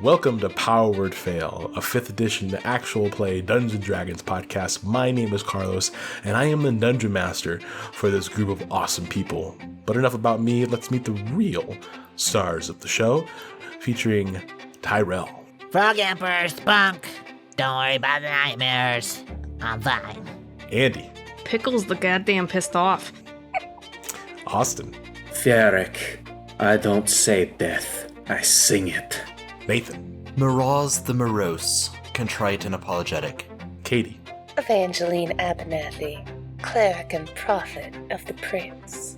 Welcome to Power Word Fail, a 5th edition actual play Dungeons & Dragons podcast. My name is Carlos, and I am the Dungeon Master for this group of awesome people. But enough about me, let's meet the real stars of the show, featuring Tyrell. Frog Emperor, Spunk. Don't worry about the nightmares. I'm fine. Andy. Pkelz the goddamn pissed off. Austin. Ferric. I don't say death, I sing it. Nathan. Miraz the morose, contrite and apologetic. Katie. Evangeline Abernathy, cleric and prophet of the prince.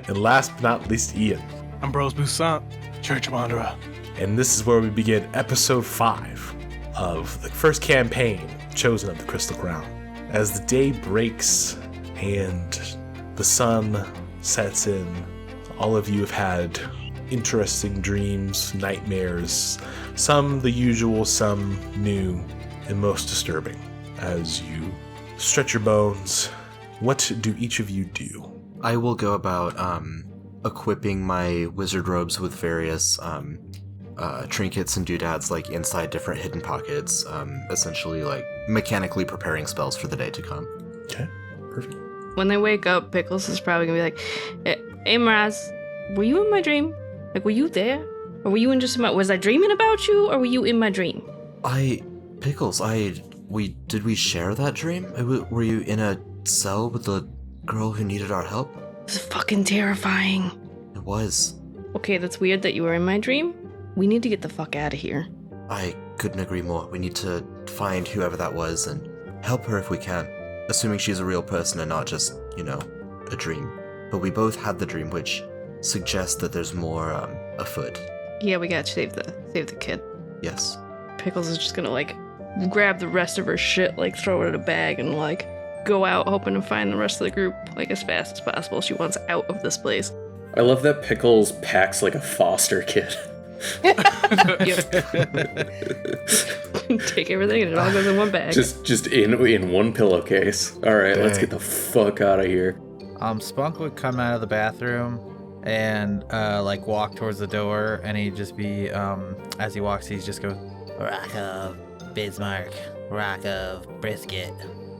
And last but not least, Ian. Ambrose Boussant, Church Wanderer. And this is where we begin episode 5 of the first campaign, Chosen of the Crystal Crown. As the day breaks and the sun sets in, all of you have had interesting dreams, nightmares, some the usual, some new, and most disturbing. As you stretch your bones, what do each of you do? I will go about equipping my wizard robes with various trinkets and doodads, like inside different hidden pockets, essentially like mechanically preparing spells for the day to come. Okay, perfect. When they wake up, Pkelz is probably gonna be like, hey Miraz, were you in my dream? Like, were you there? Or were you in just my... Was I dreaming about you, or were you in my dream? Pkelz, did we share that dream? Were you in a cell with the girl who needed our help? It was fucking terrifying. It was. Okay, that's weird that you were in my dream. We need to get the fuck out of here. I couldn't agree more. We need to find whoever that was and help her if we can. Assuming she's a real person and not just, a dream. But we both had the dream, which suggests that there's more afoot. Yeah, we gotta save the kid. Yes. Pkelz is just gonna, grab the rest of her shit, throw it in a bag and, go out hoping to find the rest of the group, as fast as possible. She wants out of this place. I love that Pkelz packs like a foster kid. Take everything and it all goes in one bag. Just in one pillowcase. Alright, let's get the fuck out of here. Spunk would come out of the bathroom and walk towards the door, and he'd just be as he walks he'd just go, Rock of Bismarck, Rock of Brisket,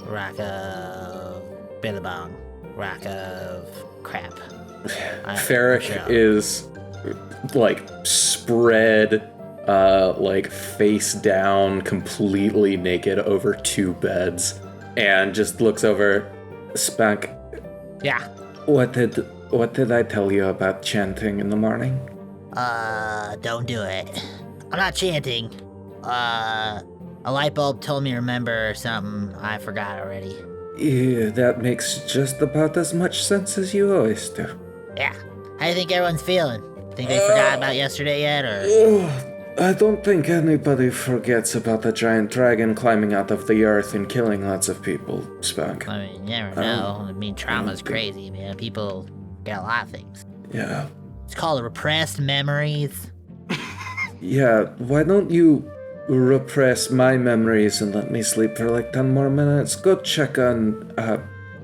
Rock of Billabong, Rock of Crap. Ferric is spread face down, completely naked over 2 beds, and just looks over. Spunk. Yeah. What did I tell you about chanting in the morning? Don't do it. I'm not chanting. A light bulb told me to remember something I forgot already. Yeah, that makes just about as much sense as you always do. Yeah. How do you think everyone's feeling? Think they forgot about yesterday yet, or? I don't think anybody forgets about the giant dragon climbing out of the earth and killing lots of people, Spunk. I mean, you never know. Trauma's crazy, man. People get a lot of things. Yeah. It's called repressed memories. Yeah, why don't you repress my memories and let me sleep for 10 more minutes? Go check on,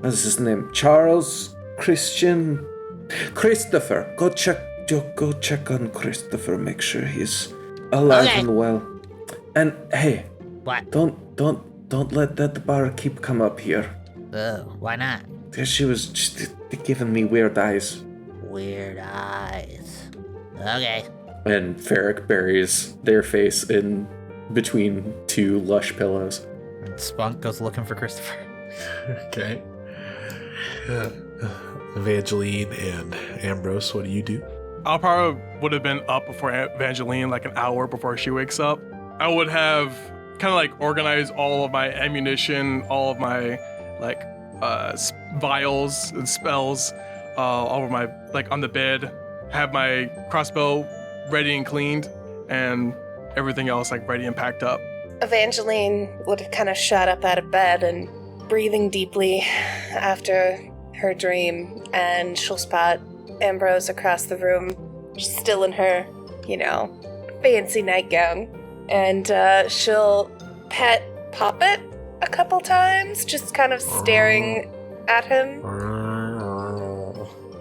what's his name? Charles? Christian? Christopher. Go check on Christopher, make sure he's alive and well. And hey, what? Don't let that bar keep come up here. Why not? Because she was just giving me weird eyes. Weird eyes. Okay. And Ferric buries their face in between 2 lush pillows. and Spunk goes looking for Christopher. Okay. Evangeline and Ambrose, what do you do? I probably would have been up before Evangeline, like an hour before she wakes up. I would have kind of like organized all of my ammunition, all of my vials and spells over my, on the bed, have my crossbow ready and cleaned, and everything else ready and packed up. Evangeline would have kind of shot up out of bed and breathing deeply after her dream, and she'll spot Ambrose across the room, still in her, fancy nightgown. And she'll pet Poppet a couple times, just kind of staring at him.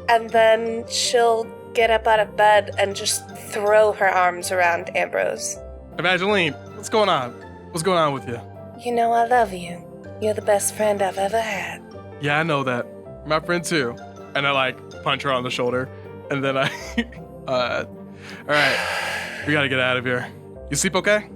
And then she'll get up out of bed and just throw her arms around Ambrose Evangeline, what's going on? What's going on with you? You know I love you. You're the best friend I've ever had. Yeah, I know that. My friend too. And I like punch her on the shoulder. And then I, all right, we gotta get out of here. You sleep okay?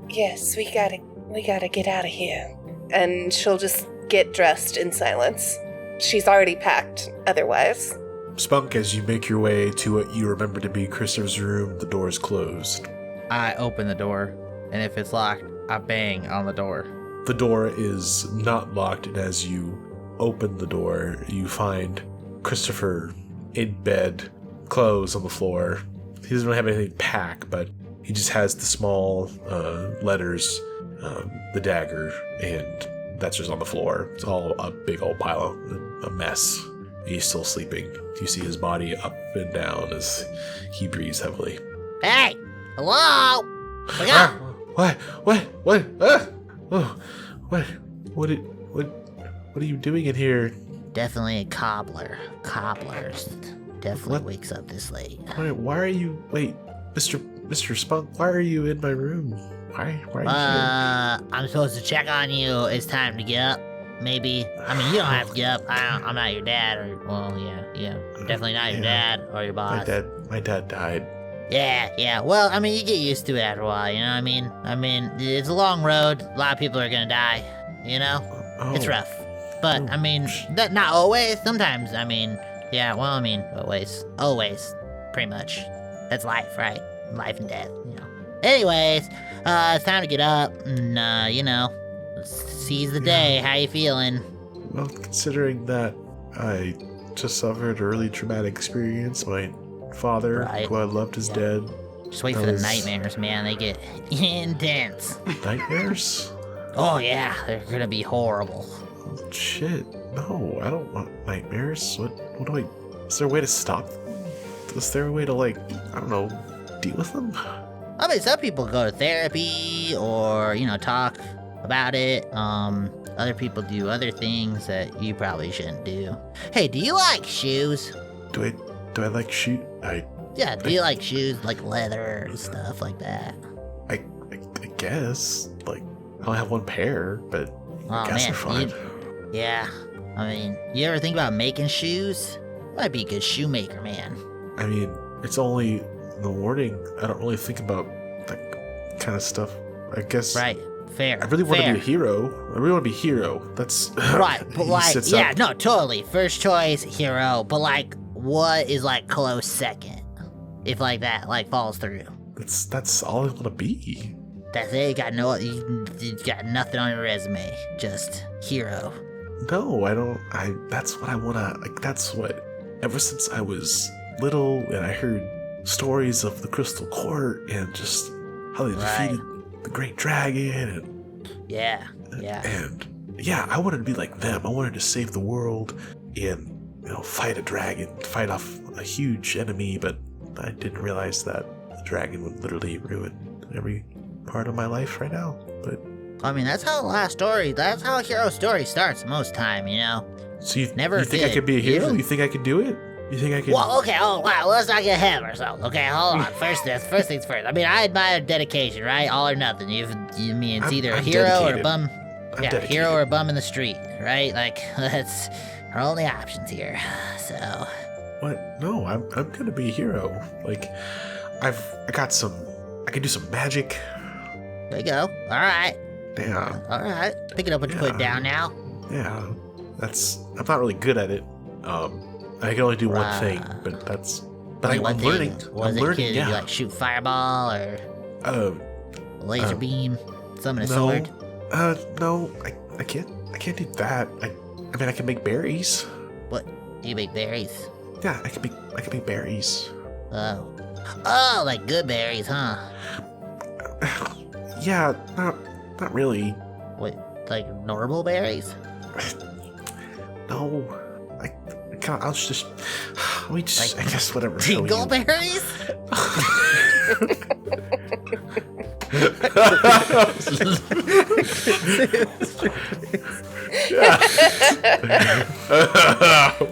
Yes, we gotta get out of here. And she'll just get dressed in silence. She's already packed otherwise. Spunk, as you make your way to what you remember to be Christopher's room, the door is closed. I open the door, and if it's locked, I bang on the door. The door is not locked, and as you open the door, you find Christopher in bed, clothes on the floor. He doesn't really have anything to pack, but he just has the small letters, the dagger, and that's just on the floor. It's all a big old pile of a mess. He's still sleeping. You see his body up and down as he breathes heavily. Hey! Hello? Wake up! What? What are you doing in here? Definitely a cobbler. Cobblers definitely What? wakes up this late. Why are you? Wait, Mr. Spunk. Why are you in my room? Why are you here? I'm supposed to check on you. It's time to get up. Maybe. I mean, you don't have to get up. I'm not your dad, or yeah. I'm definitely not your dad or your boss. My dad died. Yeah. Well, I mean, you get used to it after a while. You know what I mean? It's a long road. A lot of people are gonna die. You know, it's rough. But I mean, that not always. Sometimes. I mean, yeah. Well, I mean, always, pretty much. That's life, right? Life and death. You know. Anyways, it's time to get up and you know, seize the day. How you feeling? Well, considering that I just suffered a really traumatic experience, my father, Right. who I loved, is dead. Just wait for the nightmares, man. They get intense. Nightmares? Oh yeah, they're gonna be horrible. Shit. No, I don't want nightmares. What do I... Is there a way to stop them? Is there a way to, like, I don't know, deal with them? I mean, some people go to therapy or, you know, talk about it. Other people do other things that you probably shouldn't do. Hey, do you like shoes? Do I like shoot? Yeah, do you like shoes, like leather and stuff like that? I guess. Like, I only have one pair, but I Oh guess they're man, fine. yeah. I mean, you ever think about making shoes? Might be a good shoemaker, man. I mean, it's only in the morning. I don't really think about that kind of stuff. I guess. Right, fair. I really want to fair. be a hero. I really want to be a hero. That's Right, but he like, sits yeah, up. no, totally. First choice, hero. But like, what is like close second? If like that like falls through, That's all I want to be. that's it. You got nothing on your resume. Just hero. No, I don't. That's what I want to. Like, that's what. Ever since I was little, and I heard stories of the Crystal Court and just how they Right. defeated the Great Dragon, and Yeah. yeah, I wanted to be like them. I wanted to save the world and fight a dragon, fight off a huge enemy. But I didn't realize that the dragon would literally ruin every part of my life right now. But I mean, that's how that's how a hero story starts most time, you know? so you Never you think I did. could be a hero? You- You think I could do it? You think I could? Well, okay, wow, let's not get ahead of ourselves. Okay, hold on. First things first. I mean, I admire dedication, right? All or nothing. You mean it's either a I'm hero or a dedicated. bum. I'm Yeah, dedicated. hero or a bum in the street, right? Like, that's our only options here. So, What? No, I'm gonna be a hero. Like, I can do some magic. there you go. All right. Yeah, All right. Pick it up and put it Yeah. down now. yeah. I'm not really good at it. I can only do one thing, Right. but I'm One thing. learning. Was I'm it learning. kid? Yeah. You like shoot fireball or laser Um, beam? Summon a no. sword? No. I can't do that. I mean, I can make berries. What? You make berries? Yeah, I can make berries. Oh, like good berries, huh? Yeah, not really. What, like normal berries? No. I'll just. Let me just. Like I guess whatever. show you. Dingleberries?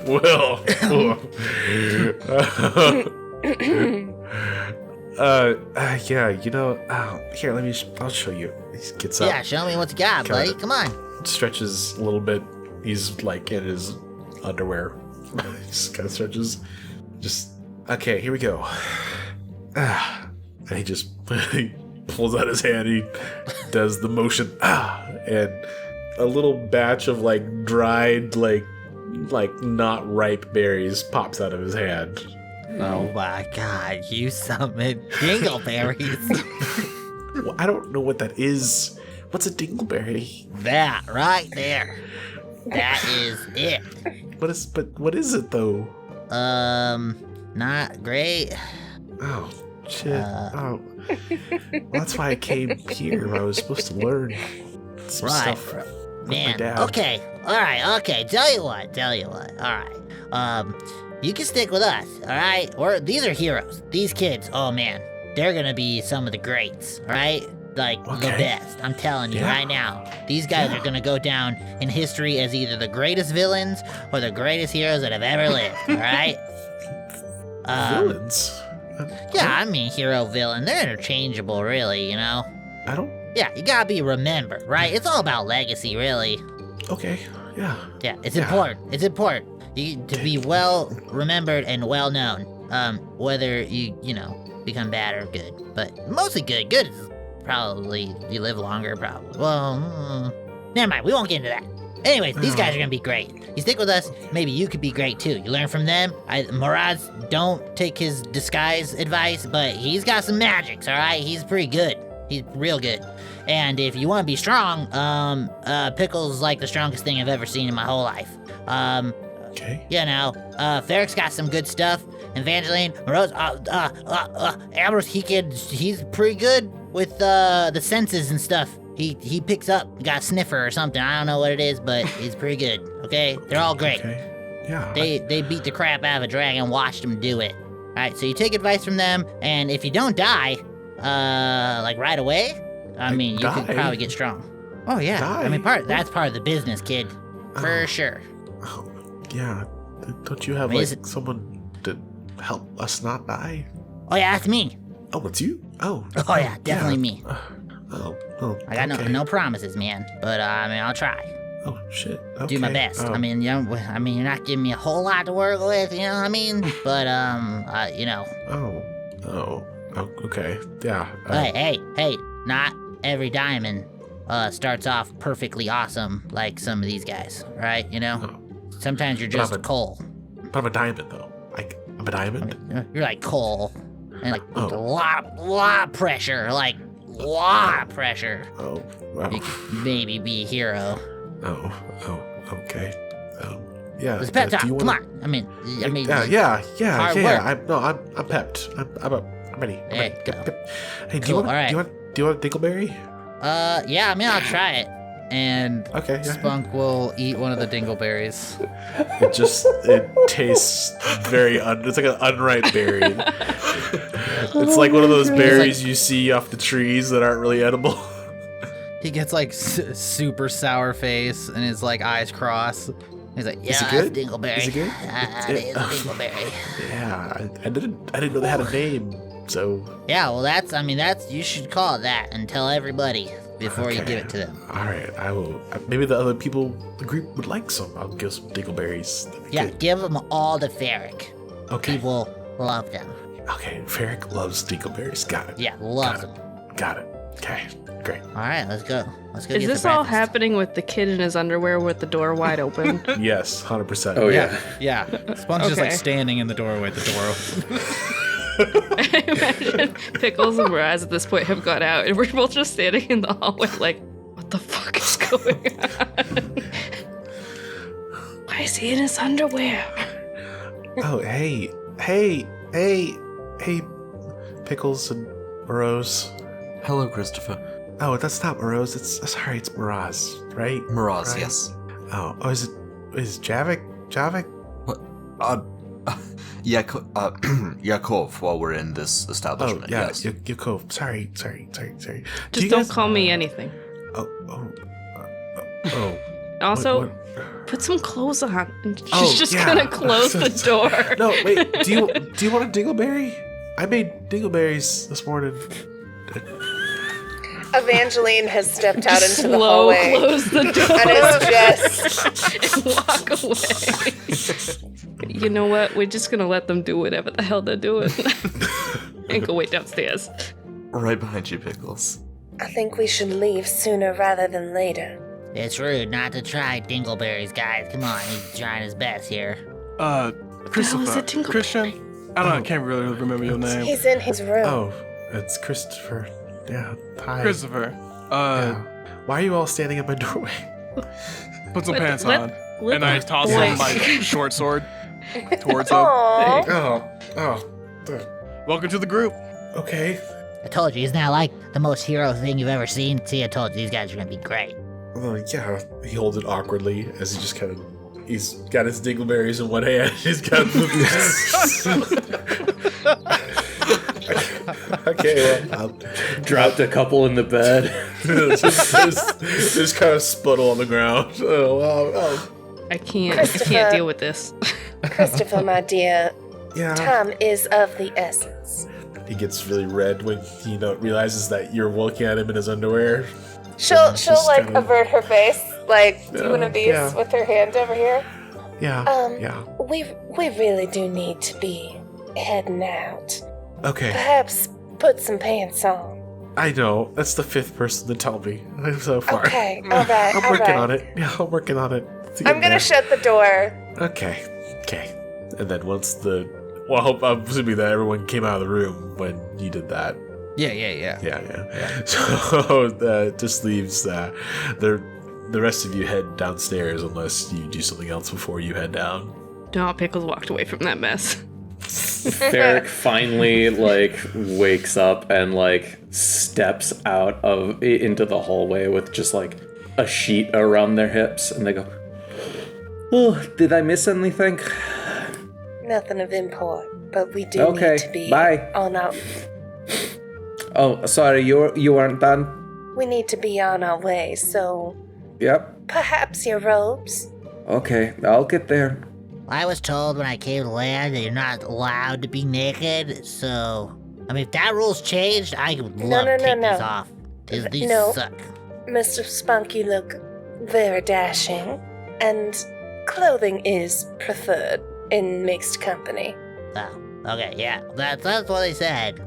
Will. Yeah, here, I'll show you. He gets up. Yeah, show me what you got, buddy. Come on. Stretches a little bit. He's like in his underwear. He just kind of stretches. Okay, here we go. And he just he pulls out his hand. He does the motion. And a little batch of like dried, like not ripe berries pops out of his hand. Oh my God! You summoned dingleberries. Well, I don't know what that is. What's a dingleberry? That right there. That is it. What is it though? Not great. Oh shit. Well, that's why I came here. I was supposed to learn some stuff with my dad. Okay. Okay. Tell you what. Alright. You can stick with us, alright? These are heroes. These kids, oh man, they're gonna be some of the greats, alright? Like, the best. I'm telling you right now. These guys are gonna go down in history as either the greatest villains or the greatest heroes that have ever lived, alright? Villains? Yeah, I mean hero, villain. They're interchangeable, really, I don't... Yeah, you gotta be remembered, right? It's all about legacy, really. Okay, yeah. Yeah, it's important. It's important. To be well remembered and well known. Whether you become bad or good. But mostly good. Good is probably you live longer, probably. Well, never mind. We won't get into that. Anyways, these guys are gonna be great. You stick with us, maybe you could be great too. You learn from them. Miraz, don't take his disguise advice, but he's got some magics, alright? He's pretty good. He's real good. And if you want to be strong, Pkelz is like the strongest thing I've ever seen in my whole life. Okay. Ferric's got some good stuff. Evangeline, Rose, Ambrose, he's pretty good with the senses and stuff. He picks up, got a sniffer or something. I don't know what it is, but he's pretty good. Okay, they're all great. Okay. Yeah. They beat the crap out of a dragon. Watched them do it. All right, so you take advice from them, and if you don't die, like right away, you could probably get strong. Oh yeah, Die? That's part of the business, kid, for sure. Oh, yeah. Don't you have someone to help us not die? Oh yeah, that's me. Oh, it's you? Oh. Oh yeah, definitely me. I got okay. no promises, man, but I'll try. Oh shit. Okay. Do my best. Oh. You're not giving me a whole lot to work with, you know what I mean? But Oh, okay. Yeah. Hey, not every diamond starts off perfectly awesome like some of these guys, right? Sometimes you're just coal. But I'm a diamond though. I'm a diamond. You're like coal, and like with a lot of pressure, like lot of pressure. Oh, wow. You could maybe be a hero. Oh, okay. Yeah. Let's pep talk. Come on. Yeah. Hard work. I'm pepped. I'm ready. There you go. Hey, Cool, all right. do you want a dingleberry? Yeah. I'll try it. And Okay. Yeah. Spunk will eat one of the dingleberries. It tastes very it's like an unripe berry. It's like one of those berries you see off the trees that aren't really edible. He gets like super sour face and his like eyes cross. He's like, Yeah, Is it that's good? dingleberry. Is it good? That is a dingleberry. Yeah, I didn't know they had a name. So Yeah, well, that's you should call it that and tell everybody before you Okay. give it to them. All right, I will. Maybe the other people, the group would like some. I'll give some dingleberries. That'd be Yeah, good. give them all to Ferric. Okay. People love them. Okay, Ferric loves dingleberries. Got it. Yeah, loves them. Got it. Okay, great. All right, let's go. Is get this the all breakfast. happening with the kid in his underwear with the door wide open? Yes, 100%. Oh yeah. Yeah. Spunk's just like Okay. standing in the doorway with the door open. I imagine Pkelz and Miraz at this point have got out, and we're both just standing in the hallway like, what the fuck is going on? Why is he in his underwear? Oh, hey, Pkelz and Morose. Hello, Christopher. Oh, that's not Morose. It's Miraz, right? Miraz, Right. yes. Oh, is Javik? What? Yakov, while we're in this Oh, establishment, yeah, yes. Yakov. Sorry. Just don't call me anything. Oh. Also, What? put some clothes on. And Oh, she's just yeah. gonna close the door. No, wait. Do you want a dingleberry? I made dingleberries this morning. Evangeline has stepped out into the Slow hallway close the door and is just and walk away. You know what? We're just gonna let them do whatever the hell they're doing and go wait downstairs. Right behind you, Pkelz. I think we should leave sooner rather than later. It's rude not to try Dingleberries, guys. Come on, he's trying his best here. Christopher. is a Dingleberry? Christian? I don't know, I can't really remember your name. He's in his room. Oh, it's Christopher. Yeah, hi. Christopher. Yeah. Why are you all standing at my doorway? Put some Let- pants let- on. let And I the toss boy- him my short sword towards him. Aww. Welcome to the group. Okay. I told you, he's not like the most hero thing you've ever seen. See, I told you, these guys are gonna be great. Well, yeah. He holds it awkwardly as he just kind of. He's got his dingleberries in one hand. He's got. Okay, well, Dropped a couple in the bed. just kind of sputtle on the ground. I can't deal with this. Christopher, my dear, Yeah. time is of the essence. He gets really red when he realizes that you're looking at him in his underwear. She'll just like kinda- avert her face, like do one of these Yeah. with her hand over here. Yeah. Yeah. We really do need to be heading out. Okay. Perhaps put some pants on. I know. That's the fifth person to tell me so far. Okay, all right, I'm all working right. on it. Yeah, I'm working on it. It's I'm getting gonna there. shut the door. Okay. And then once I'm assuming that everyone came out of the room when you did that. Yeah. Yeah. So that just leaves the rest of you head downstairs unless you do something else before you head down. No, Pkelz walked away from that mess. Ferric finally wakes up and steps out into the hallway with just a sheet around their hips, and they go, "Oh, did I miss anything?" Nothing of import, but we do Okay, need to be bye. on our. Oh, sorry, you weren't done. We need to be on our way, so Yep. perhaps your robes. Okay, I'll get there. I was told when I came to land that you're not allowed to be naked, so... I mean, if that rule's changed, I would love to take these off. These No. suck. Mr. Spunk, you look very dashing, and clothing is preferred in mixed company. Oh, okay, yeah. That's what they said.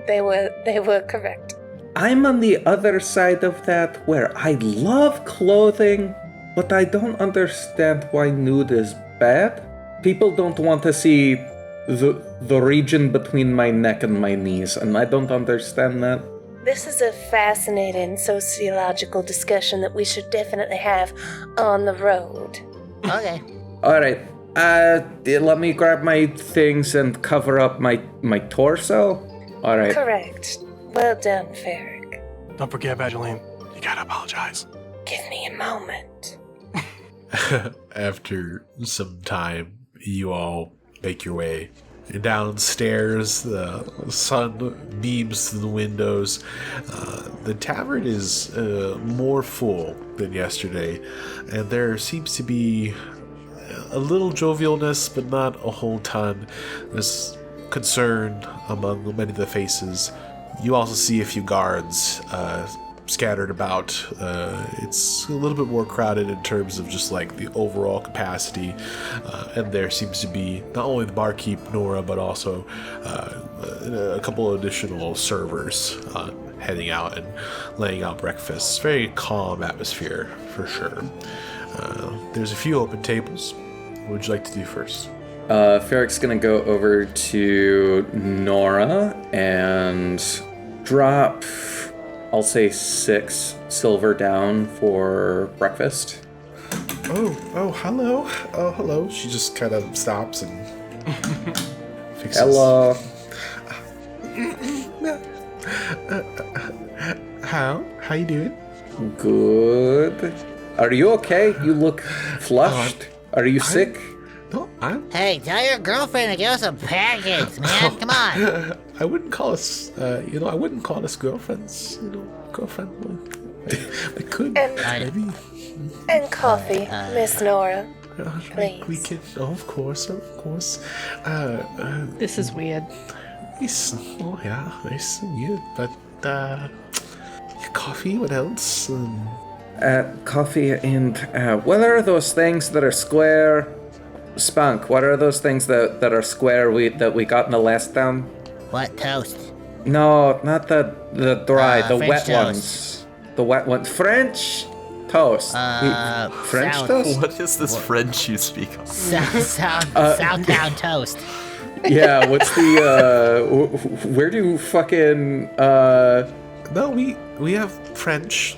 They were correct. I'm on the other side of that, where I love clothing, but I don't understand why nude is bad. People don't want to see the region between my neck and my knees, and I don't understand that. This is a fascinating sociological discussion that we should definitely have on the road. Okay. All right. Let me grab my things and cover up my torso. All right. Correct. Well done, Ferric. Don't forget, Evangeline. You gotta apologize. Give me a moment. After some time, you all make your way downstairs. The sun beams through the windows. The tavern is more full than yesterday, and there seems to be a little jovialness, but not a whole ton. There's concern among many of the faces. You also see a few guards scattered about. It's a little bit more crowded in terms of just the overall capacity, and there seems to be not only the barkeep Nora, but also a couple of additional servers heading out and laying out breakfast. Very calm atmosphere for sure. There's a few open tables. What would you like to do first? Ferric's gonna go over to Nora and drop, I'll say 6 silver down for breakfast. Oh, hello. Oh, hello. She just kind of stops and fixes. Hello. How you doing? Good. Are you okay? You look flushed. Are you sick? No, I'm. Hey, tell your girlfriend to give us some pancakes, man. Come on. I wouldn't call us. I wouldn't call us girlfriends. Girlfriend. We could And- maybe. And coffee, Miss Nora. We Please. could. Oh, of course. This is weird. Nice. Oh yeah, nice and good. But coffee. What else? Coffee and what are those things that are square? Spunk. What are those things that are square that we got in the last town? What toast? No, not the dry, the French wet toast. ones. The wet ones. French toast. French South. toast? What is this French you speak of? Southtown toast. Yeah, what's the where do fucking No, we have French.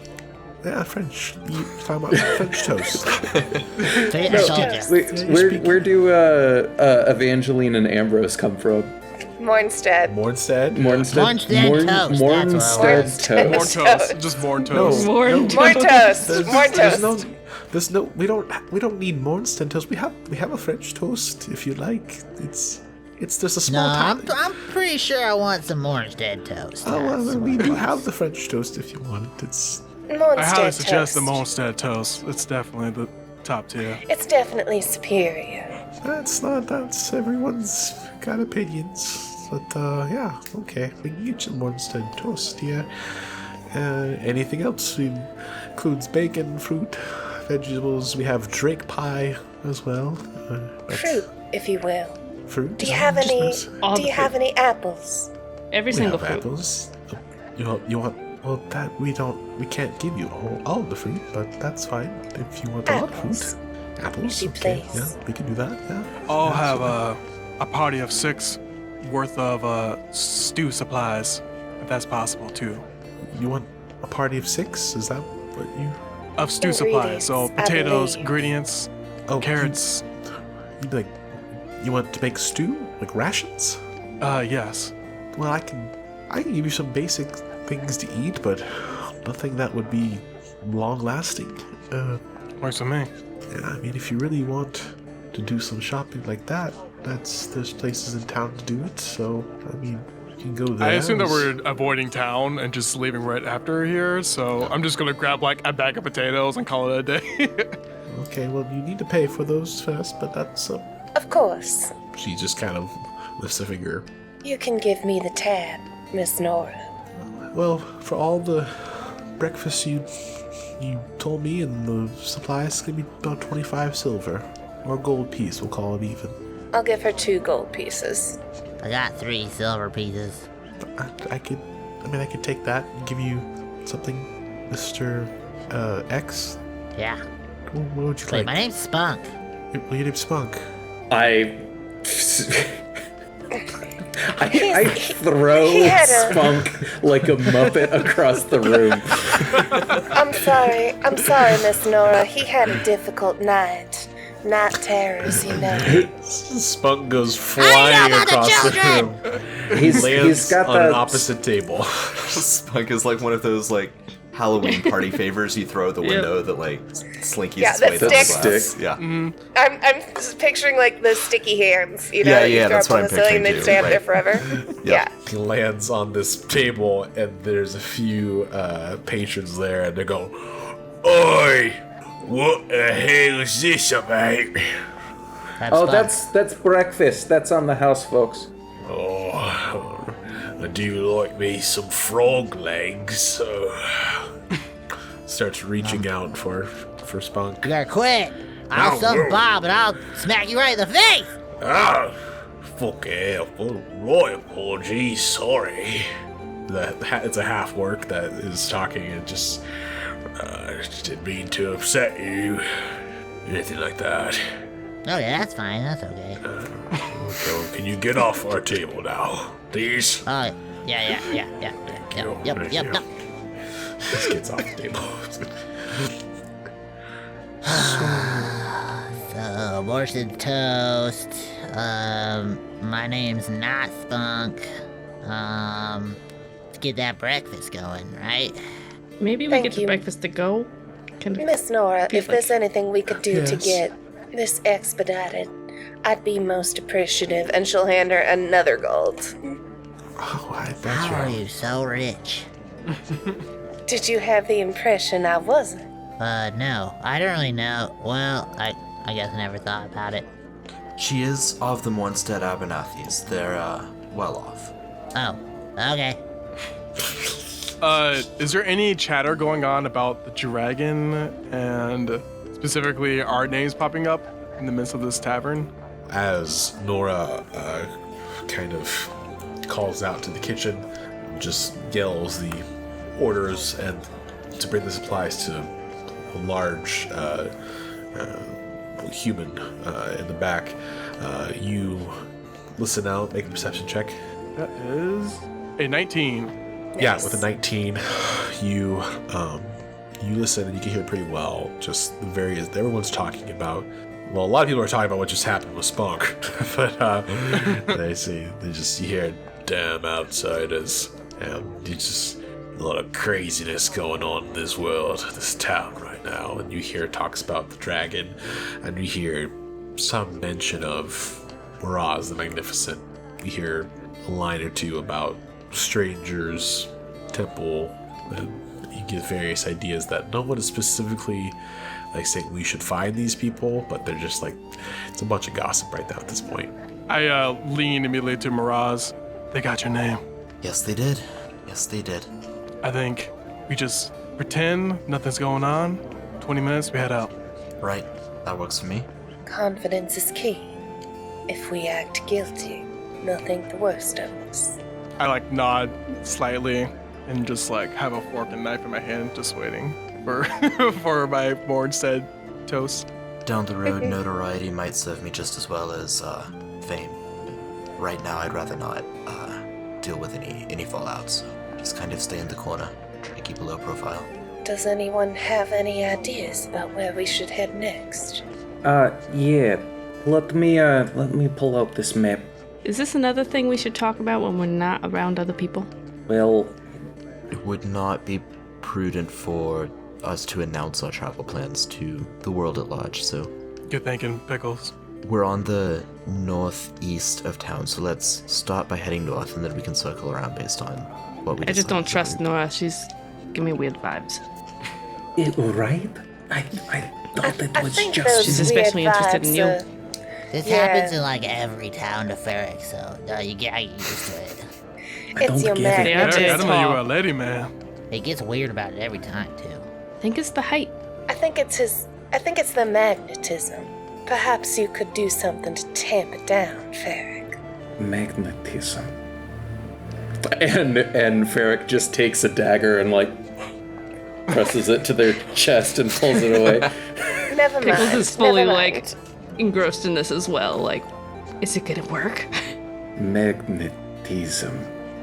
Yeah, French. You talking about French toast? I told you. where do Evangeline and Ambrose come from? Mornstead. Mornstead? Mornstead toast, that's what it was. More toast. toast. Just more toast. More More toast. More toast. There's no. We don't need Mornstead toast. We have a French toast if you like. It's just a No, small town. I'm pretty sure I want some Mornstead toast. Oh well, we do have the French toast if you want it. It's I highly Mornstead suggest the toast. Molstead toast. It's definitely the top tier. It's definitely superior. that's not that's everyone's got opinions. But yeah, okay. We can get you Mornstead toast here. Anything else? It includes bacon, fruit, vegetables. We have Drake pie as well. That's Fruit, if you will. Fruit. Do you have any? All Do the you have any apples? Every We single have fruit. apples. You want? Well, that we can't give you all of the fruit, but that's fine if you want a lot of Apples. fruit. Apples. If you Okay. please. Yeah, we can do that. Yeah. I'll have a party of 6 worth of stew supplies, if that's possible too. You want a party of 6? Is that what you? Of stew supplies, so Ingredients, I potatoes, believe. ingredients, Oh, carrots. You want to make stew, like rations? Yes. Well, I can give you some basic things to eat, but nothing that would be long lasting. Works with me. Yeah, I mean, if you really want to do some shopping like that, there's places in town to do it. So, I mean, you can go there. I assume that we're avoiding town and just leaving right after here, so I'm just gonna grab like a bag of potatoes and call it a day. Okay, well, you need to pay for those first, but that's Of course. She just kind of lifts a finger. You can give me the tab, Miss Nora. Well, for all the breakfast you told me and the supplies, it's gonna be about 25 silver. Or gold piece, we'll call it even. I'll give her 2 gold pieces. I got 3 silver pieces. I could take that and give you something, Mr. X. Yeah. What would you Wait, like? my name's Spunk. Your name's Spunk. I throw he had a- Spunk like a muppet across the room. I'm sorry, Miss Nora. He had a difficult night. Night terrors, you know. Spunk goes I know flying about the across the children! room. He's Lands got on an that opposite table. Spunk is like one of those like Halloween party favors you throw out the window that like slinkies Yeah, its that way down the sticks. glass. Stick. Yeah. I'm just picturing like the sticky hands, you know, Yeah, that you yeah, throw that's up on what the I'm ceiling and they picturing stay up too, there right. forever. Yeah. He lands on this table, and there's a few patrons there, and they go, "Oi, what the hell is this about?" Oh, Spunk. that's breakfast. That's on the house, folks. Oh, I do like me some frog legs. Starts reaching out for Spunk. You gotta quit. I'll No, suck no. Bob and I'll smack you right in the face. Ah, fuck yeah, right, apologies, sorry. It's a half work that is talking and just didn't mean to upset you, anything like that. Oh yeah, that's fine. That's okay. So can you get off our table now, please? Oh yeah. Yep. This gets off the table. So, Morton toast. My name's not Spunk. Let's get that breakfast going, right? Maybe we Thank get the you. breakfast to go. Can Miss Nora, if there's anything we could do to Yes. get this expedited, I'd be most appreciative. And she'll hand her another gold. Oh, that's How are right. you so rich? Did you have the impression I wasn't? No, I don't really know. Well, I guess I never thought about it. She is of the Mornstead Abernathy's. They're well off. Oh, okay. Is there any chatter going on about the dragon and specifically our names popping up in the midst of this tavern? As Nora kind of calls out to the kitchen, just yells the orders and to bring the supplies to a large human in the back. You listen out, make a perception check. That is a 19. Yeah, with a 19, you listen and you can hear pretty well just the various, everyone's talking about, well, a lot of people are talking about what just happened with Spunk, but you hear damn outsiders, and you just, a lot of craziness going on in this world, this town right now, and you hear talks about the dragon, and you hear some mention of Miraz the Magnificent. You hear a line or two about strangers, temple, and you get various ideas that no one is specifically like saying we should find these people, but they're just like, it's a bunch of gossip right now at this point. I lean immediately to Miraz. They got your name. Yes, they did. Yes, they did. I think we just pretend nothing's going on. 20 minutes, we head out. Right. That works for me. Confidence is key. If we act guilty, they'll think the worst of us. I nod slightly and just have a fork and knife in my hand, just waiting for for my more said toast. Down the road, notoriety might serve me just as well as fame. Right now, I'd rather not deal with any fallout, so just kind of stay in the corner, try to keep a low profile. Does anyone have any ideas about where we should head next? Yeah. Let me pull out this map. Is this another thing we should talk about when we're not around other people? Well, It would not be prudent for us to announce our travel plans to the world at large, so Good thinking, Pkelz. we're on the northeast of town, so let's start by heading north, and then we can circle around based on what we I just decide don't to trust do. Nora. She's giving me weird vibes. right? I thought it I was think just... those She's especially weird interested in vibes you. are- This Yeah. happens in like every town to Ferric, so you get used to it. I It's don't your get it. They are Hey, very I don't know you were tall. a lady, man. It gets weird about it every time too. I think it's the height. I think it's the magnetism. Perhaps you could do something to tamp it down, Ferric. Magnetism. And Ferric just takes a dagger and presses it to their chest and pulls it away. Never mind. Pkelz is fully never mind. engrossed in this as well. Is it gonna work? Magnetism.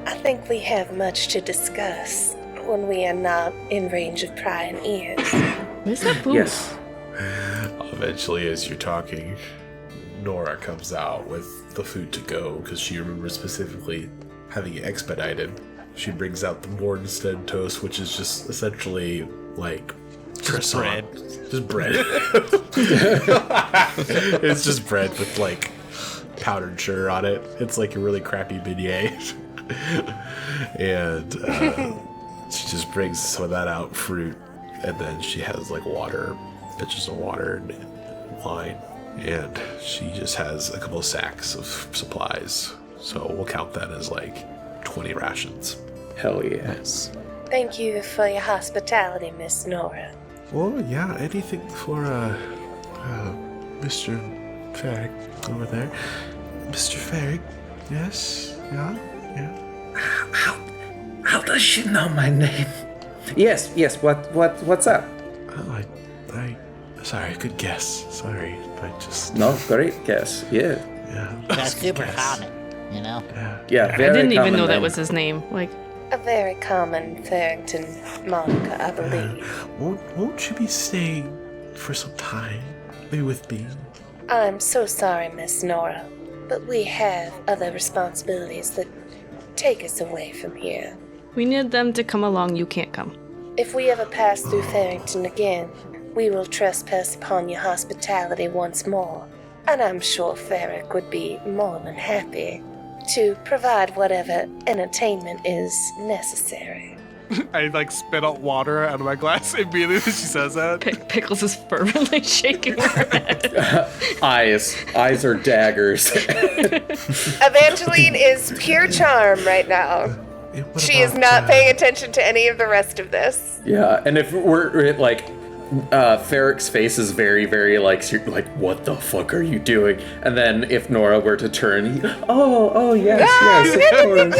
I think we have much to discuss when we are not in range of prying ears. Where's that booth? Yes. Eventually, as you're talking, Nora comes out with the food to go because she remembers specifically having it expedited. She brings out the Morgenstead toast, which is just essentially croissant. Just bread. It's just bread with powdered sugar on it. It's a really crappy beignet. And she just brings some of that out, fruit, and then she has water, pitchers of water and wine, and she just has a couple of sacks of supplies. So we'll count that as 20 rations. Hell yeah. Nice. Thank you for your hospitality, Miss Nora. Well, yeah, anything for Mr. Ferric over there. Mr. Ferric, yes, yeah. How does she know my name? Yes. What's up? Oh, I sorry, good guess. Sorry, I just No, great guess. Yeah. That's good super guess. common, you know? Yeah. I Very didn't even common know that name. was his name. A very common Farrington moniker, I believe. Won't you be staying for some time? Maybe with me? I'm so sorry, Miss Nora, but we have other responsibilities that take us away from here. We need them to come along. You can't come. If we ever pass through Farrington again, we will trespass upon your hospitality once more, and I'm sure Ferric would be more than happy to provide whatever entertainment is necessary. I like spit out water out of my glass immediately when she says that. Pkelz is fervently shaking her head. Eyes are daggers. Evangeline is pure charm right now. What She is about, not paying attention to any of the rest of this. Yeah, and if we're like, Ferric's face is very, very like, what the fuck are you doing? And then if Nora were to turn, yes, of course.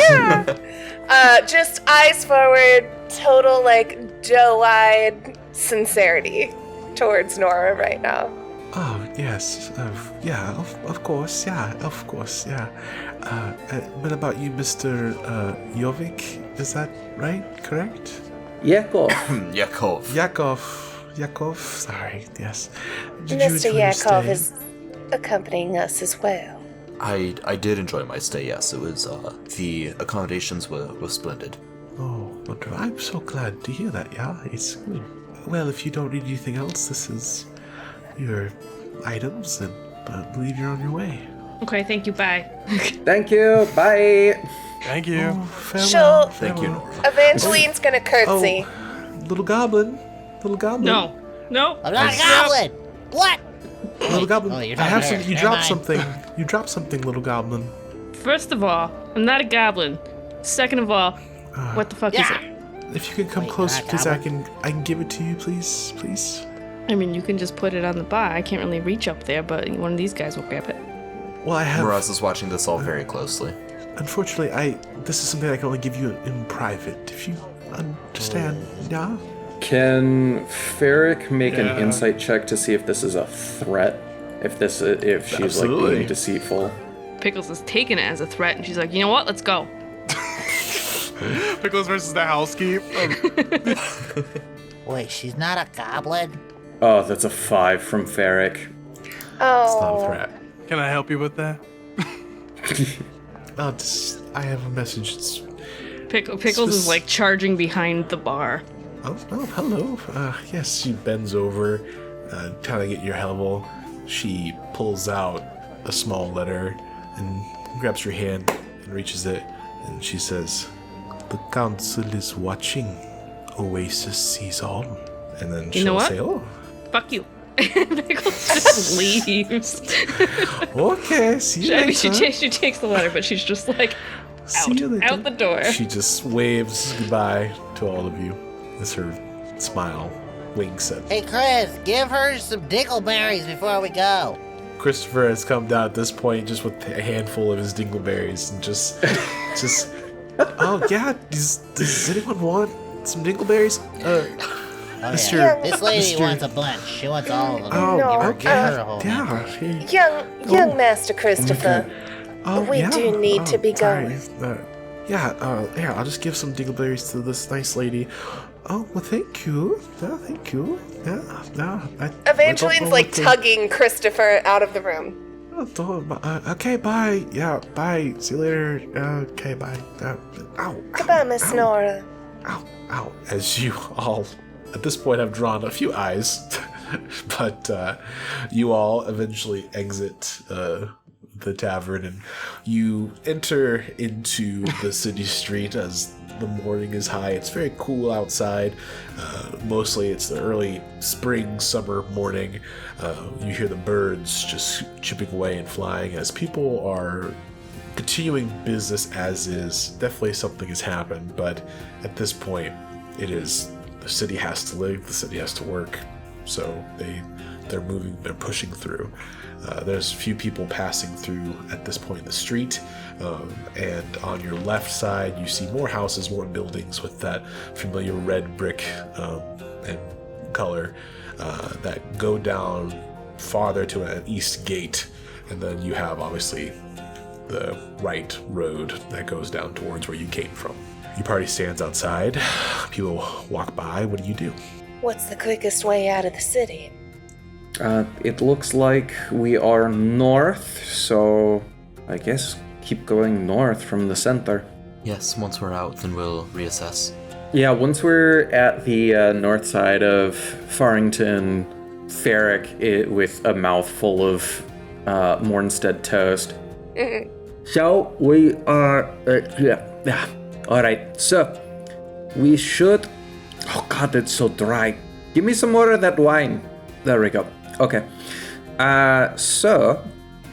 Just eyes forward, total like doe-eyed sincerity towards Nora right now. Oh, yes. Of course. What about you, Mr. Jovic? Is that right? Correct? Yakov. Yakov. Sorry, yes. Mr. Yakov is accompanying us as well. I did enjoy my stay, yes. It was, the accommodations were splendid. Oh, wonderful. I'm so glad to hear that, yeah. It's good. Well, if you don't need anything else, this is your items, and I believe you're on your way. Okay, thank you, bye. Thank you. Bye. Thank you. Oh, farewell. She'll- Thank you, Nora. Evangeline's gonna curtsy. Little goblin. No. I'm not a goblin. What? Little goblin. Oh, you're I have talking some. to You her. dropped Never something. You dropped something, little goblin. First of all, I'm not a goblin. Second of all, what the fuck is Yeah. it? If you could come Wait, close, not please, goblin? I can give it to you, please. I mean, you can just put it on the bar. I can't really reach up there, but one of these guys will grab it. Well, I have. Miraz is watching this all very closely. Unfortunately, this is something I can only give you in private. If you understand, yeah. Can Ferric make Yeah. an insight check to see if this is a threat? If she's like Absolutely. being deceitful? Pkelz is taking it as a threat, and she's like, you know what? Let's go. Pkelz versus the housekeep. Wait, she's not a goblin? Oh, that's a 5 from Ferric. It's not a Oh, threat. Can I help you with that? I have a message. Pkelz is like charging behind the bar. Oh, hello. Yes, she bends over, trying to get your level. She pulls out a small letter and grabs your hand and reaches it, and she says, "The council is watching. Oasis sees all." And then she'll know what? say, "Oh, Fuck you. Pkelz just leaves. okay, see you I mean, later." she takes the letter, but she's just like See you later. out the door. She just waves goodbye to all of you as her smile winks at. Hey, Chris, give her some dingleberries before we go. Christopher has come down at this point just with a handful of his dingleberries and just, oh yeah, does anyone want some dingleberries? Oh, Mr. yeah. This lady Mr. wants a bunch. She wants all of them. Oh, No, give her a whole yeah. handful. Hey. young Master Christopher. Oh, We yeah. do need to be sorry. going. Here, I'll just give some dingleberries to this nice lady. Oh, well, thank you. Yeah, thank you. Yeah. Evangeline's like tugging Christopher out of the room. Okay, bye. Yeah, bye. See you later. Okay, bye. Ow. Goodbye, Miss Nora. Ow. As you all, at this point, have drawn a few eyes, but you all eventually exit the tavern and you enter into the city street as the morning is high. It's very cool outside. Mostly it's the early spring, summer morning. You hear the birds just chipping away and flying as people are continuing business as is. Definitely something has happened, but at this point, it is the city has to live, the city has to work, so they're moving, they're pushing through. There's a few people passing through at this point in the street, and on your left side you see more houses, more buildings with that familiar red brick and color that go down farther to an east gate, and then you have obviously the right road that goes down towards where you came from. Your party stands outside. People walk by. What do you do? What's the quickest way out of the city? It looks like we are north, so I guess keep going north from the center. Yes, once we're out, then we'll reassess. Yeah, once we're at the north side of Farrington, Ferric with a mouthful of Mornstead toast. So we are, yeah. All right. So we should... Oh god, it's so dry. Give me some more of that wine. There we go. Okay. So,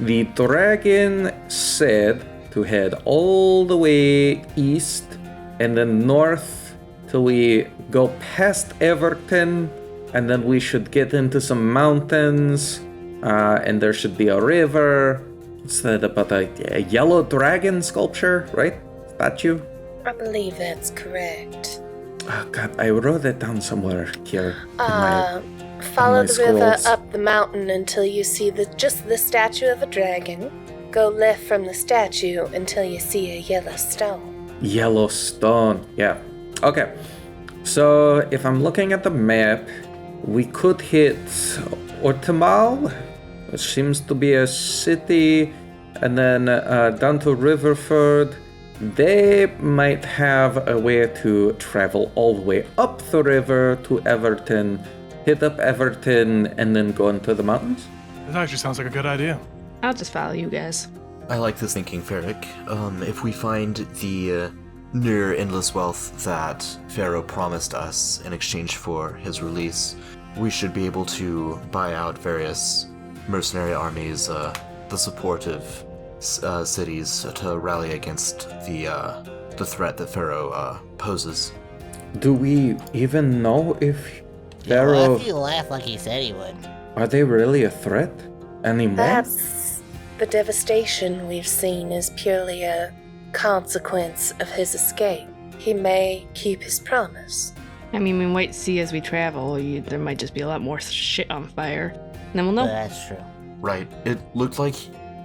the dragon said to head all the way east and then north till we go past Everton, and then we should get into some mountains, and there should be a river. What's that about a yellow dragon sculpture, right? Statue? I believe that's correct. Oh god, I wrote that down somewhere here. Follow my the river scrolls. up the mountain until you see just the statue of a dragon. Go left from the statue until you see a yellow stone. Yellowstone, yeah. Okay, so if I'm looking at the map, we could hit Ortemal, which seems to be a city, and then down to Riverford. They might have a way to travel all the way up the river to Everton, hit up Everton, and then go into the mountains. That actually sounds like a good idea. I'll just follow you guys. I like this thinking, Ferric. If we find the near endless wealth that Pharaoh promised us in exchange for his release, we should be able to buy out various mercenary armies, the support of cities to rally against the threat that Pharaoh poses. Do we even know if Well, Pharaoh... if you laugh like he said he would. Are they really a threat anymore? Perhaps the devastation we've seen is purely a consequence of his escape. He may keep his promise. I mean, we might see as we travel, there might just be a lot more shit on fire. And then we'll know. That's true. Right. It looked like,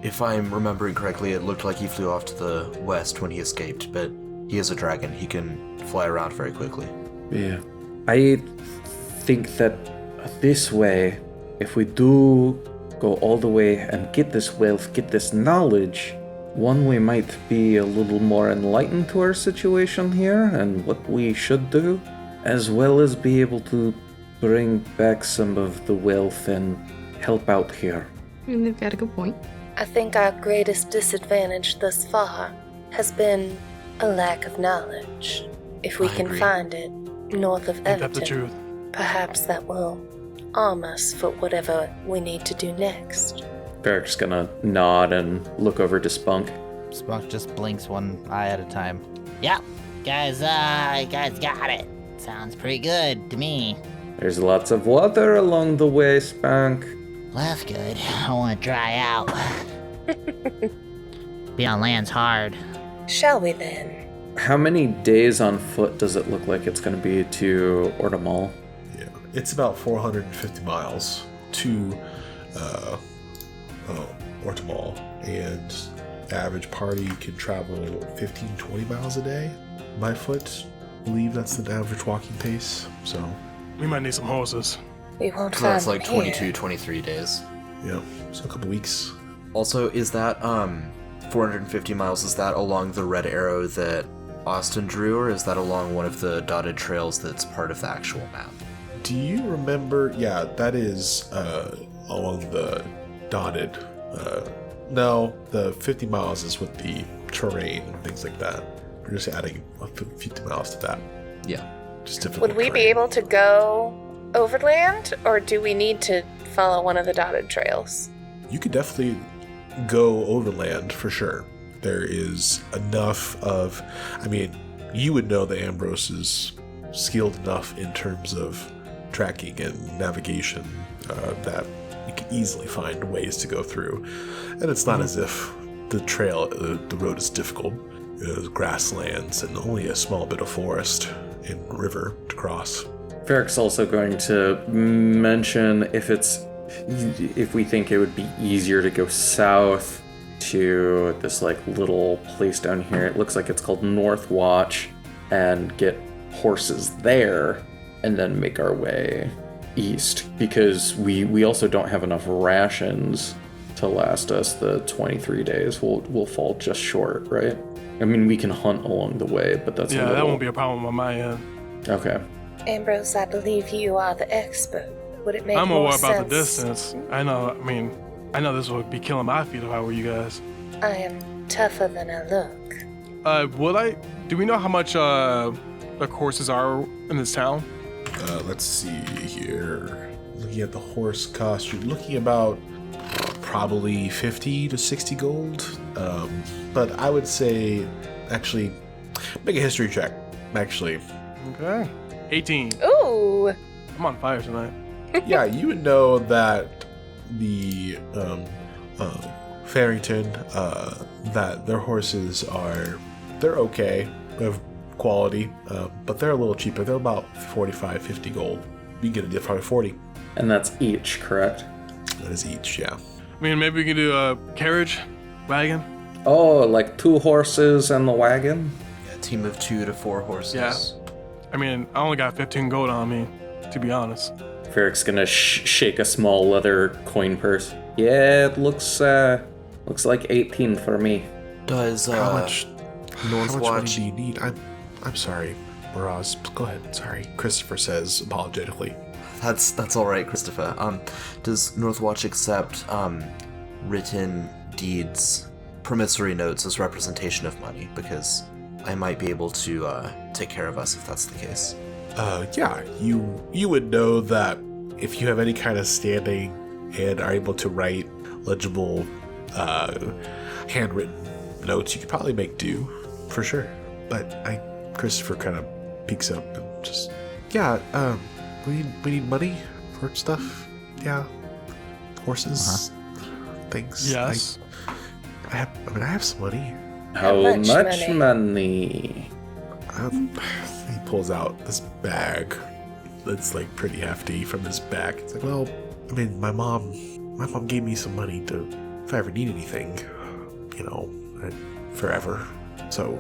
if I'm remembering correctly, it looked like he flew off to the west when he escaped, but he is a dragon. He can fly around very quickly. Yeah. I think that this way, if we do go all the way and get this wealth, get this knowledge, one, we might be a little more enlightened to our situation here and what we should do, as well as be able to bring back some of the wealth and help out here. I mean, they've got a good point. I think our greatest disadvantage thus far has been a lack of knowledge. If we I can agree. find it north of Ain't that the Everton, truth? perhaps that will arm us for whatever we need to do next. Beric's gonna nod and look over to Spunk. Spunk just blinks one eye at a time. Yep. Guys, you guys got it. Sounds pretty good to me. There's lots of water along the way, Spunk. Well, that's good. I don't want to dry out. Be on land's hard. Shall we then? How many days on foot does it look like it's gonna be to Ortemal? Yeah, it's about 450 miles to Ortemal, and average party can travel 15-20 miles a day by foot. I believe that's the average walking pace. So, We might need some horses. We won't So find that's like them 22, here. 23 days. yeah, so a couple weeks. Also, is that 450 miles, is that along the red arrow that Austin drew, or is that along one of the dotted trails that's part of the actual map? Do you remember? Yeah, that is along the dotted. No, the 50 miles is with the terrain and things like that. We're just adding 50 miles to that. Yeah. Just different. Would we be able to go overland, or do we need to follow one of the dotted trails? You could definitely go overland for sure. There is enough of. I mean, you would know that Ambrose is skilled enough in terms of tracking and navigation that you can easily find ways to go through. And it's not as if the road is difficult. There's grasslands and only a small bit of forest and river to cross. Ferric's also going to mention if we think it would be easier to go south to this like little place down here. It looks like it's called Northwatch, and get horses there and then make our way east, because we also don't have enough rations to last us the 23 days. We'll fall just short, right? I mean, we can hunt along the way, but that's Yeah, that won't be a problem on my end. Okay. Ambrose, I believe you are the expert. Would it make I'm more more sense? about the distance. I know this would be killing my feet if I were you guys. I am tougher than I look. Do we know how much like horses are in this town? Let's see here. Looking at the horse cost, you're looking about probably 50 to 60 gold. But I would say, actually, make a history check. Actually, Okay. 18. Ooh. I'm on fire tonight. yeah, you would know that the Farrington, that their horses they're okay, of quality, but they're a little cheaper. They're about 45, 50 gold. You can get a deal probably 40. And that's each, correct? That is each, yeah. I mean, maybe we can do a carriage, wagon. Oh, like 2 horses and the wagon? A team of 2 to 4 horses. Yeah. I mean, I only got 15 gold on me, to be honest. Ferrick's gonna shake a small leather coin purse. Yeah, it looks like 18 for me. Does How much money Northwatch? do you need? I'm sorry, Miraz. Go ahead. Sorry, Christopher says apologetically. That's all right, Christopher. Does Northwatch accept written deeds, promissory notes as representation of money? Because I might be able to take care of us if that's the case. Yeah, you would know that if you have any kind of standing and are able to write legible, handwritten notes, you could probably make do, for sure. But Christopher kind of peeks up and just, yeah, we need money for stuff. Yeah, horses, things. Yes. I have some money. How much much money? money? He pulls out this bag that's like pretty hefty from his back. It's like, well, I mean, my mom gave me some money to, if I ever need anything, forever. So,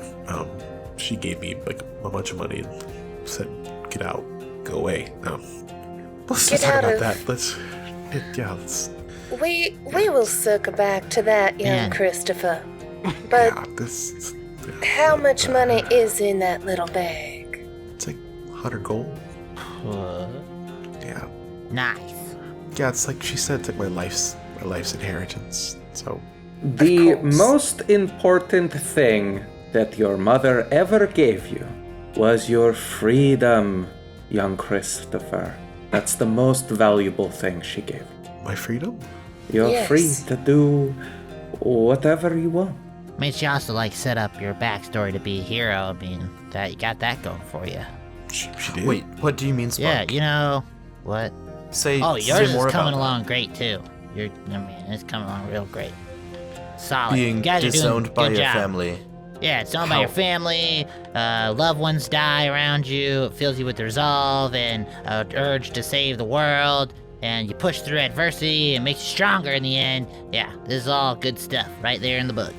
she gave me like a bunch of money and said, "Get out, go away." Let's Get talk out about of- that. Let's. We will circle back to that, young Yeah. Christopher. But Yeah, this. how much money is in that little bag? It's like 100 gold. Yeah. Nice. Yeah, it's like she said, it's like my life's inheritance. So The course. most important thing that your mother ever gave you was your freedom, young Christopher. That's the most valuable thing she gave you. my freedom. You're Yes. free to do whatever you want. I mean, she also set up your backstory to be a hero. I mean, that you got that going for you. She did. Wait, what do you mean, Spunk? Yeah, what? Say, Oh, say yours more is coming about along great too. It's coming along real great. Solid. being you guys are doing disowned by good your job. family. Yeah, it's owned by How? your family. Loved ones die around you. It fills you with resolve and urge to save the world. And you push through adversity and makes you stronger in the end. Yeah, this is all good stuff right there in the book.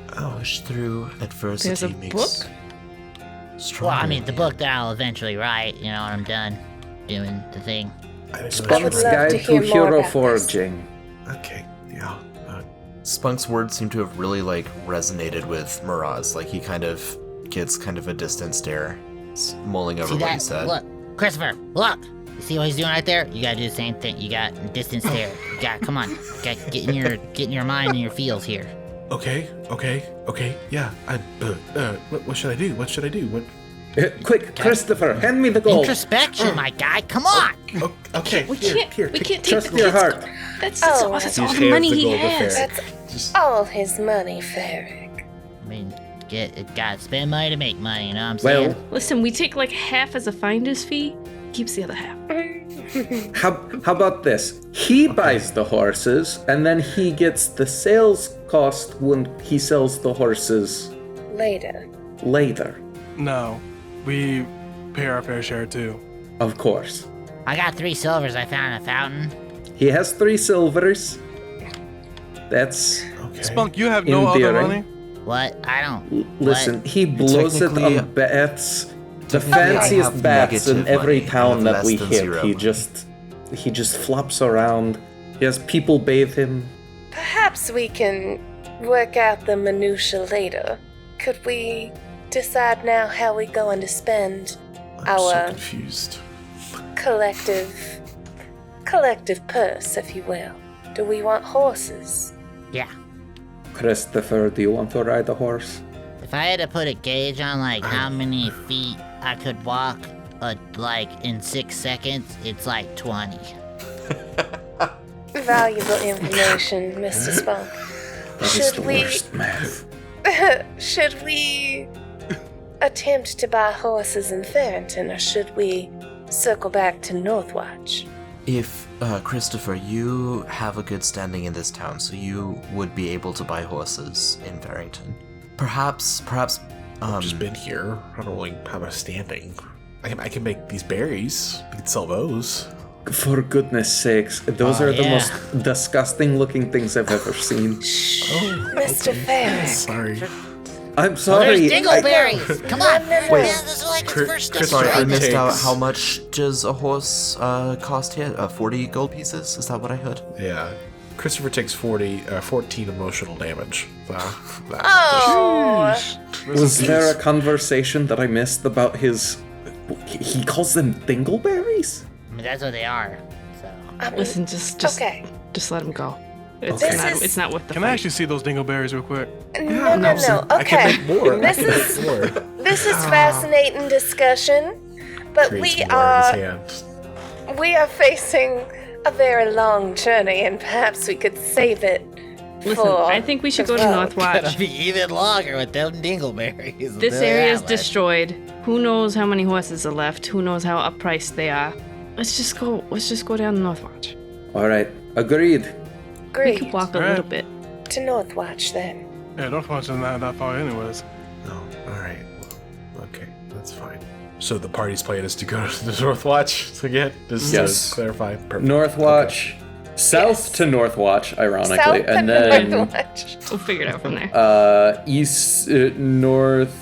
Push through adversity There's a makes book? stronger. Well, I mean, the man. book that I'll eventually write, when I'm done doing the thing. I didn't know Spunk's love Guide to to hear more Hero about this. Forging. Okay, yeah. Spunk's words seem to have really resonated with Miraz. He kind of gets kind of a distant stare, mulling over See what that? he said. Look, Christopher, look. You see what he's doing right there? You gotta do the same thing. You got distance stare. You got, come on. You got get in your mind and your feels here. Okay, yeah. What should I do? What should I do? What? Quick, Christopher, hand me the gold. Introspection, my guy. Come on. Okay, We here, can't take Trust the your kids. heart. That's Oh. that's He all just the hands money the he gold to has. Ferrick. That's Just all his money, Ferrick. I mean, gotta spend money to make money. You know what I'm saying? Well, Listen, we take half as a finder's fee. Keeps the other half. how about this? He buys the horses, and then he gets the sales cost when he sells the horses Later. later. No, we pay our fair share too. Of course. I got 3 silvers I found in a fountain. He has 3 silvers. That's... okay. Spunk, you have no other Endearing. money? What? I don't. Listen, he blows it Technically- on bats. The Technically, I fanciest have bats in negative every money. I town have that less we than hit. 0 He money. just flops around. He has people bathe him. Perhaps we can work out the minutiae later. Could we decide now how we're going to spend I'm so our confused. collective purse, if you will? Do we want horses? Yeah. Christopher, do you want to ride a horse? If If I had to put a gauge on like how many feet I could walk, like in 6 seconds, it's like 20. Valuable information, Mr. Spunk. That is the worst math. Should we attempt to buy horses in Farrington, or should we circle back to Northwatch? If, Christopher, you have a good standing in this town, so you would be able to buy horses in Farrington. Perhaps, I've just been here. I don't really have a standing. I can make these berries. We can sell those. For goodness sakes, those are the most disgusting looking things I've ever seen. Mr. Ferrick. Sorry. I'm sorry. There's dingleberries! Come on! Wait. Yeah, this is like his first step. Sorry, I Christopher missed out. takes- How much does a horse cost here? 40 gold pieces? Is that what I heard? Yeah. Christopher takes 14 emotional damage. Oh! Was there a conversation that I missed about his... He calls them dingleberries? I mean, that's what they are. So. I mean, Listen, just okay. just let him go. It's Okay. not. This is- It's not worth the Can I fight. actually see those dingleberries real quick? No. I can Okay. make more. This is this is fascinating discussion, but we are facing a very long journey, and perhaps we could save it Listen, for. I think we should go to the Gonna Northwatch. be even longer with them dingleberries. This They're area is that way. destroyed. Who knows how many horses are left? Who knows how uppriced they are? Let's just go down to Northwatch. Alright, agreed. We Great. could walk a Alright. little bit. To Northwatch then. Yeah, Northwatch is not that far anyways. Oh, alright. Okay, that's fine. So the party's plan is to go to the Northwatch again? Just Yes. to clarify. Perfect. Northwatch. South to Northwatch, ironically. South and to then Northwatch. We'll figure it out from there. east, north...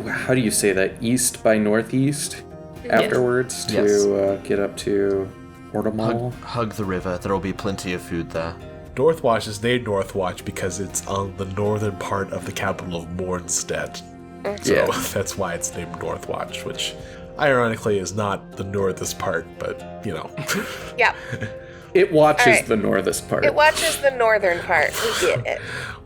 how do you say that? East by northeast? Afterwards Yes. to get up to Ordomall. Hug the river. There'll be plenty of food there. Northwatch is named Northwatch because it's on the northern part of the capital of Mornstead. So Yeah. that's why it's named Northwatch, which ironically is not the northest part, but you know. Yeah. It watches Alright. the northest part. It watches the northern part. We get it.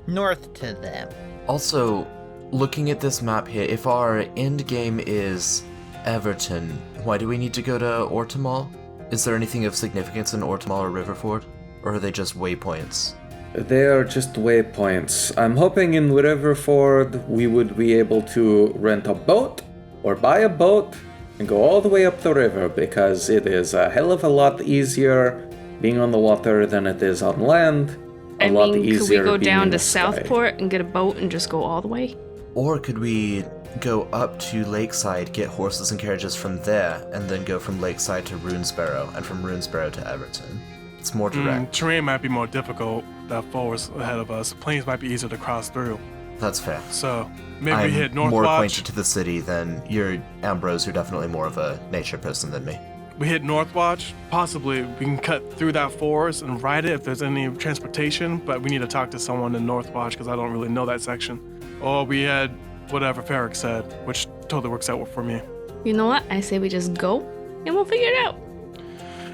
North to them. Also, looking at this map here, if our end game is Everton, why do we need to go to Ortomol? Is there anything of significance in Ortomol or Riverford? Or are they just waypoints? They are just waypoints. I'm hoping in Riverford we would be able to rent a boat or buy a boat and go all the way up the river because it is a hell of a lot easier being on the water than it is on land. A lot could we easier go being down in to the sky. Southport and get a boat and just go all the way? Or could we go up to Lakeside, get horses and carriages from there, and then go from Lakeside to Runesborough, and from Runesborough to Everton? It's more direct. Terrain might be more difficult. That forest ahead of us. Plains might be easier to cross through. That's fair. So maybe I'm we hit more Northwatch. acquainted to the city than you're Ambrose. You're definitely more of a nature person than me. We hit Northwatch. Possibly we can cut through that forest and ride it if there's any transportation. But we need to talk to someone in Northwatch because I don't really know that section. Or we had whatever Ferrick said, which totally works out for me. You know what? I say we just go and we'll figure it out.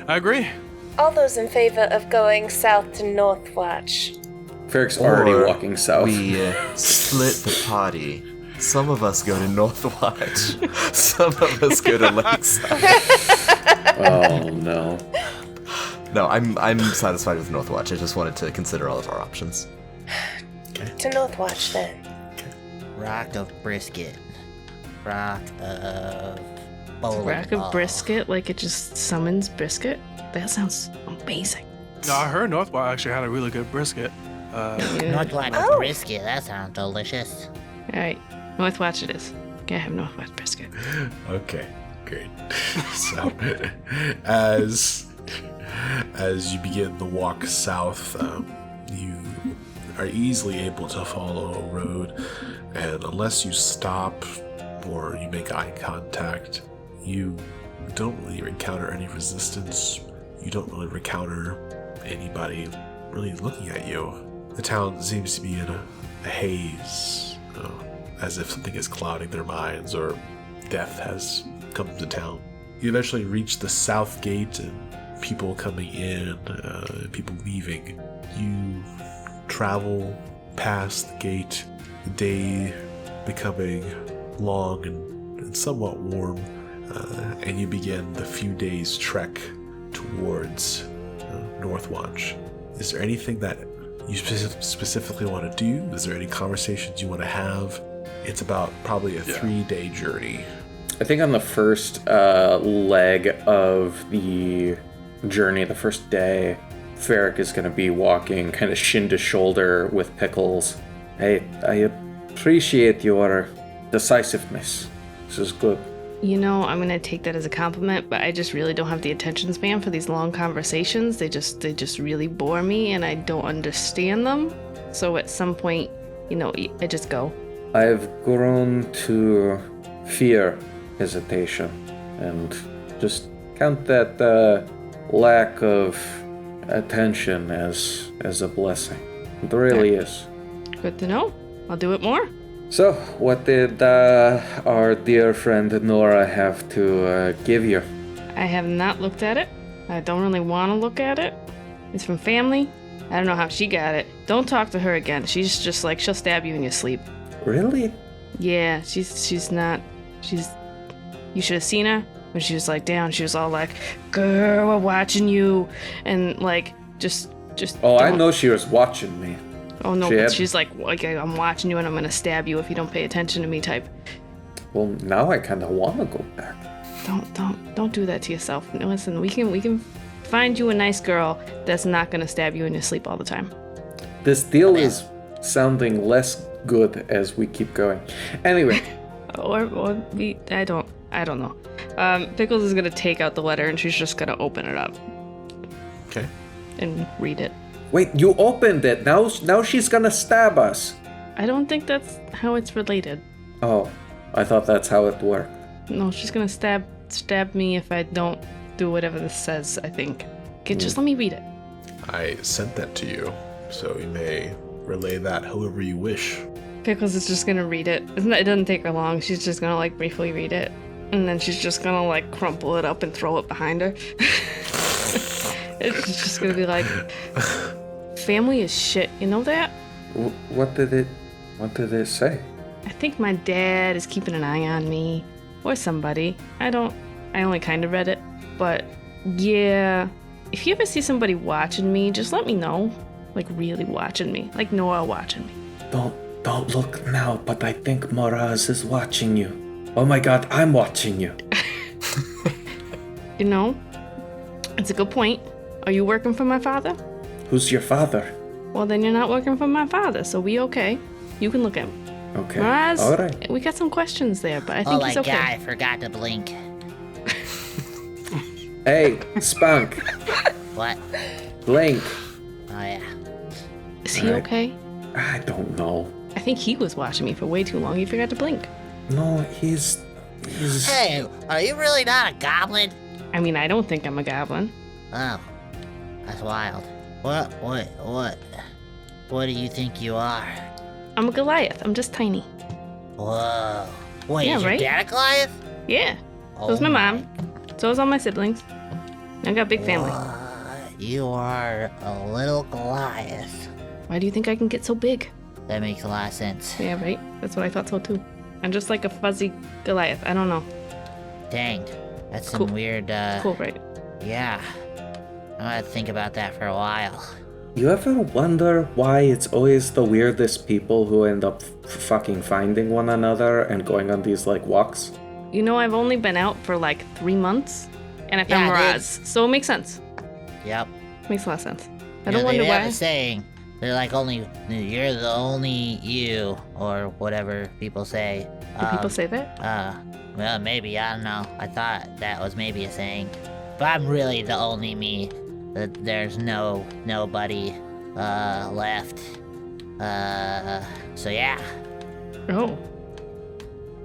I agree. All those in favor of going south to Northwatch. Ferrick's already Or walking south. We split the party. Some of us go to Northwatch. Some of us go to Lakeside. Oh no. No, I'm satisfied with Northwatch. I just wanted to consider all of our options. To Northwatch then. Rock of brisket. Rock of bowling Rack ball. of brisket, like it just summons brisket. That sounds amazing. No, I heard Northwatch actually had a really good brisket. Northwatch Oh. brisket. That sounds delicious. All right, Northwatch it is. Gotta have Northwatch brisket. Okay, great. So, as you begin the walk south, you are easily able to follow a road, and unless you stop or you make eye contact, you don't really encounter any resistance. You don't really encounter anybody really looking at you. The town seems to be in a haze, as if something is clouding their minds or death has come to town. You eventually reach the south gate and people coming in, people leaving. You travel past the gate. The day becoming long and somewhat warm, and you begin the few days trek towards Northwatch. Is there anything that you specifically want to do? Is there any conversations you want to have? It's about probably a 3-day journey. I think on the first leg of the journey, the first day, Ferric is going to be walking kind of shin to shoulder with Pkelz. Hey, I appreciate your decisiveness. This is good. You know, I'm gonna take that as a compliment, but I just really don't have the attention span for these long conversations. They just really bore me, and I don't understand them. So at some point, you know, I just go. I've grown to fear hesitation, and just count that lack of attention as a blessing. It really is. Good to know. I'll do it more. So, what did our dear friend Nora have to give you? I have not looked at it. I don't really want to look at it. It's from family. I don't know how she got it. Don't talk to her again. She's just like, she'll stab you in your sleep. Really? Yeah, she's not. You should have seen her when she was like down. She was all like, "Girl, we're watching you," and like just. Oh, I don't. know she was watching me. Oh no, but she's like, I'm watching you and I'm gonna stab you if you don't pay attention to me type. Well, now I kind of want to go back. Don't do that to yourself. No, listen, we can find you a nice girl that's not gonna stab you in your sleep all the time. This deal is sounding less good as we keep going. Anyway. I don't know. Pkelz is gonna take out the letter and she's just gonna open it up. Okay. And read it. Wait, you opened it. Now she's gonna stab us. I don't think that's how it's related. Oh, I thought that's how it worked. No, she's gonna stab me if I don't do whatever this says, I think. Okay, just let me read it. I sent that to you, so you may relay that however you wish. Pkelz is just gonna read it. It doesn't take her long. She's just gonna like briefly read it. And then she's just gonna like crumple it up and throw it behind her. It's just gonna be like, family is shit, you know that? What did it say? I think my dad is keeping an eye on me. Or somebody. I only kind of read it. But yeah, if you ever see somebody watching me, just let me know. Like really watching me. Like Nora watching me. Don't look now, but I think Moraz is watching you. Oh my god, I'm watching you. You know, it's a good point. Are you working for my father? Who's your father? Well, then you're not working for my father, so we okay. You can look at him. Okay. Moraz, all right. We got some questions there, but I think he's okay. Oh my god, I forgot to blink. Hey, Spunk. What? Blink. Oh yeah. Is he okay? I don't know. I think he was watching me for way too long. He forgot to blink. No, he's... Hey, are you really not a goblin? I mean, I don't think I'm a goblin. Oh, that's wild. What do you think you are? I'm a Goliath. I'm just tiny. Whoa. Wait, Yeah, is your right? dad a Goliath? Yeah. Oh So's my mom. So's all my siblings. I got a big family. You are a little Goliath. Why do you think I can get so big? That makes a lot of sense. Yeah, right? That's what I thought so too. I'm just like a fuzzy Goliath. I don't know. Dang. That's Cool. some weird, Cool, right? Yeah. I'm gonna think about that for a while. You ever wonder why it's always the weirdest people who end up fucking finding one another and going on these, like, walks? You know, I've only been out for like 3 months, and I found Yeah, Miraz, so it makes sense. Yep. Makes a lot of sense. I You know, don't wonder they have why. a saying. They're like you're the only you, or whatever people say. Do people say that? Well, maybe, I don't know. I thought that was maybe a saying. But I'm really the only me. There's nobody, left. So yeah. Oh.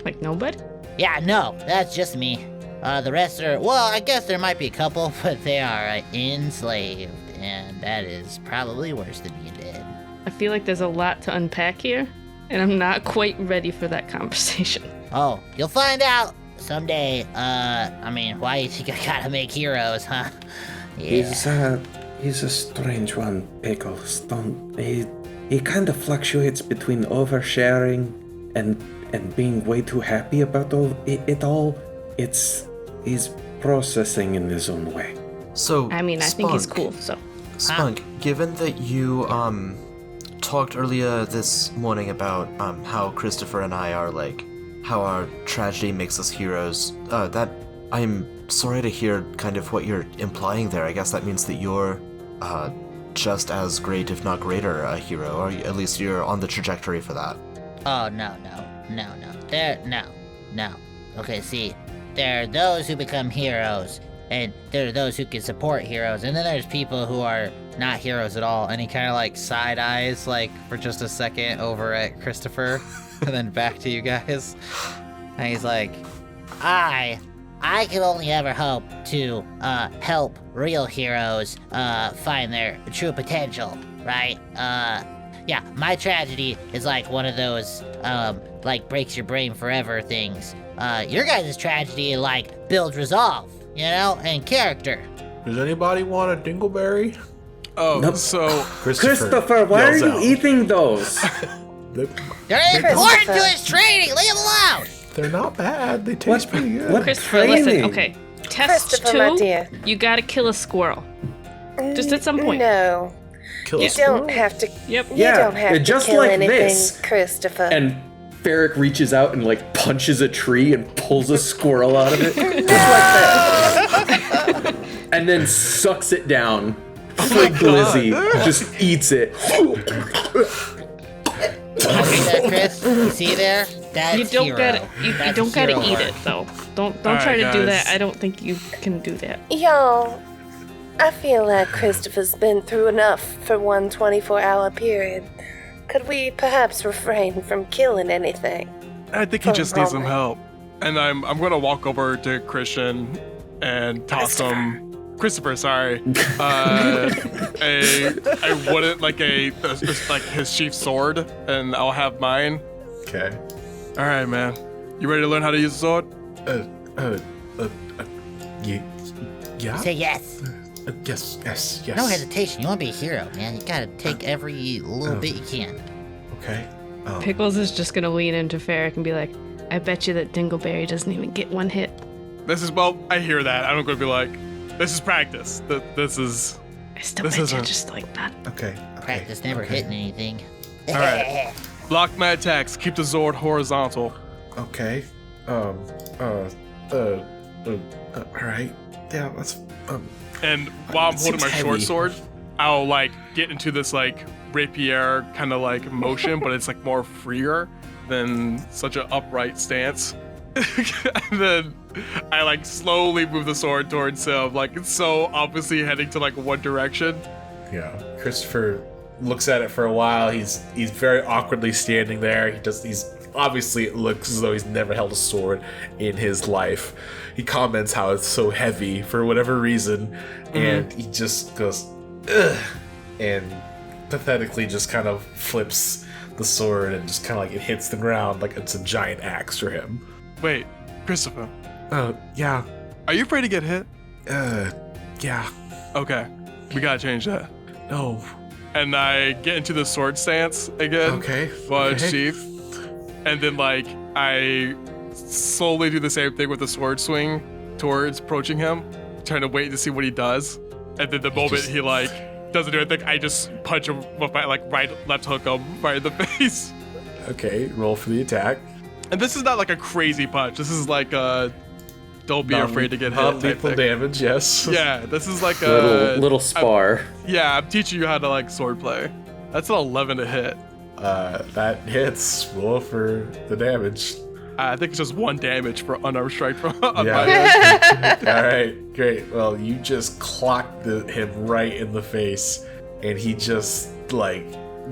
Like nobody? Yeah, no, that's just me. The rest are, well, I guess there might be a couple, but they are enslaved, and that is probably worse than you did. I feel like there's a lot to unpack here, and I'm not quite ready for that conversation. Oh, you'll find out someday. I mean, why you think I gotta make heroes, huh? Yeah. He's a strange one, Pkelz. He kind of fluctuates between oversharing and and being way too happy about it all. He's processing in his own way. So, I mean, I think he's Spunk, cool, so. Spunk, given that you talked earlier this morning about how Christopher and I are like, how our tragedy makes us heroes, that I'm sorry to hear kind of what you're implying there. I guess that means that you're just as great, if not greater, a hero, or at least you're on the trajectory for that. Oh, no. No. Okay, see, there are those who become heroes, and there are those who can support heroes, and then there's people who are not heroes at all. And he kind of like side eyes, like for just a second over at Christopher, and then back to you guys. And he's like, I can only ever hope to help real heroes find their true potential, right? Yeah, my tragedy is like one of those like breaks your brain forever things. Your guys' tragedy like builds resolve, you know, and character. Does anybody want a Dingleberry? Oh, Nope. so Christopher, why are yells you out. eating those? They're important to his training. Leave him alone. They're not bad. They taste pretty good. What Christopher, listen, training? okay. Test Christopher, my 2, dear. you gotta kill a squirrel. Just at some point. No, Kill you a squirrel? don't have to. Yep. You Yeah, don't have to just kill like anything, this. Christopher. And Ferric reaches out and like punches a tree and pulls a squirrel out of it. Just like that. And then sucks it down. Full glizzy. Just eats it. See there, Chris? You see there? That's You don't hero. gotta you That's don't gotta hero eat work. it though. Don't Alright, try to do guys. that. I don't think you can do that. Y'all, I feel like Christopher's been through enough for one 24-hour period. Could we perhaps refrain from killing anything? I think he just needs some help. And I'm gonna walk over to Christian and toss him. Christopher, sorry. I wouldn't like like his chief's sword, and I'll have mine. Okay. All right, man. You ready to learn how to use the sword? Yeah? Say yes. Yes. No hesitation. You want to be a hero, man. You gotta take every little bit you can. Okay. Pkelz is just gonna lean into Ferric and be like, I bet you that Dingleberry doesn't even get one hit. I hear that. I'm gonna be like, this is practice. This is. I still This bet you isn't- just like that. Okay. Practice never hitting anything. All right. Block my attacks. Keep the sword horizontal. Okay. All right. Yeah, that's And while I'm It holding seems my short heavy. sword, I'll like get into this like rapier kind of like motion, but it's like more freer than such an upright stance. And then I like slowly move the sword towards him, like it's so obviously heading to like one direction. yeah. Christopher looks at it for a while. He's very awkwardly standing there. He's obviously it looks as though he's never held a sword in his life. He comments how it's so heavy for whatever reason, and he just goes, ugh, and pathetically just kind of flips the sword and just kind of like it hits the ground like it's a giant axe for him. Wait, Christopher, Yeah. are you afraid to get hit? Yeah. Okay, we gotta change that. No. And I get into the sword stance again. Okay. But okay. sheath. And then like I slowly do the same thing with the sword swing towards approaching him, trying to wait to see what he does. And then the moment he like doesn't do anything, I just punch him with my like left hook him right in the face. Okay, roll for the attack. And this is not like a crazy punch. This is like don't be afraid to get hit. type Non-lethal thing. damage, yes. Yeah, this is like a Little spar. Yeah, I'm teaching you how to like sword play. That's an 11 to hit. That hits. Roll for the damage. I think it's just 1 damage for unarmed strike from on Yeah. my end. All right, great. Well, you just clocked him right in the face, and he just like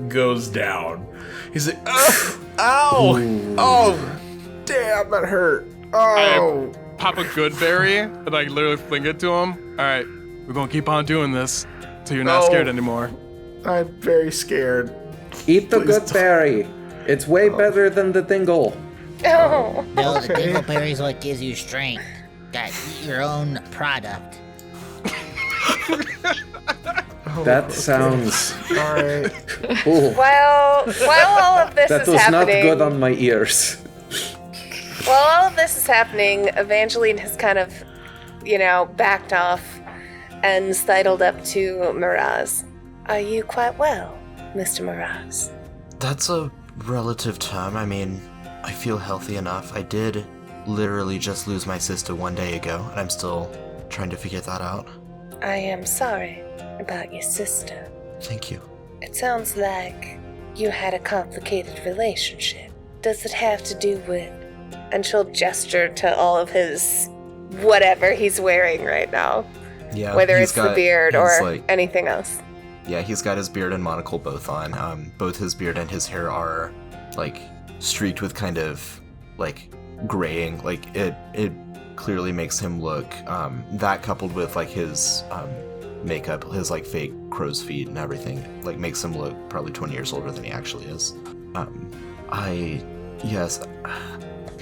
goes down. He's like, "Ugh, ow, oh, damn, that hurt. Oh, Pop a good berry and like literally fling it to him. All right, we're gonna keep on doing this till you're not No. scared anymore. I'm very scared." Eat the Please good don't. berry. It's way better than the dingle. Oh, No, the Okay. Dingleberry's what gives you strength. Gotta eat your own product. That sounds. All right. Oh, while all of this that is was not happening, good on my ears. While all of this is happening, Evangeline has kind of, backed off and sidled up to Miraz. Are you quite well, Mr. Miraz? That's a relative term. I mean, I feel healthy enough. I did literally just lose my sister 1 day ago, and I'm still trying to figure that out. I am sorry about your sister. Thank you. It sounds like you had a complicated relationship. Does it have to do with... And she'll gesture to all of his whatever he's wearing right now. Yeah. Whether it's the beard or like, anything else. Yeah, he's got his beard and monocle both on. Both his beard and his hair are, like, streaked with kind of, like, graying. Like, it clearly makes him look, that coupled with, like, his makeup, his, like, fake crow's feet and everything, like, makes him look probably 20 years older than he actually is.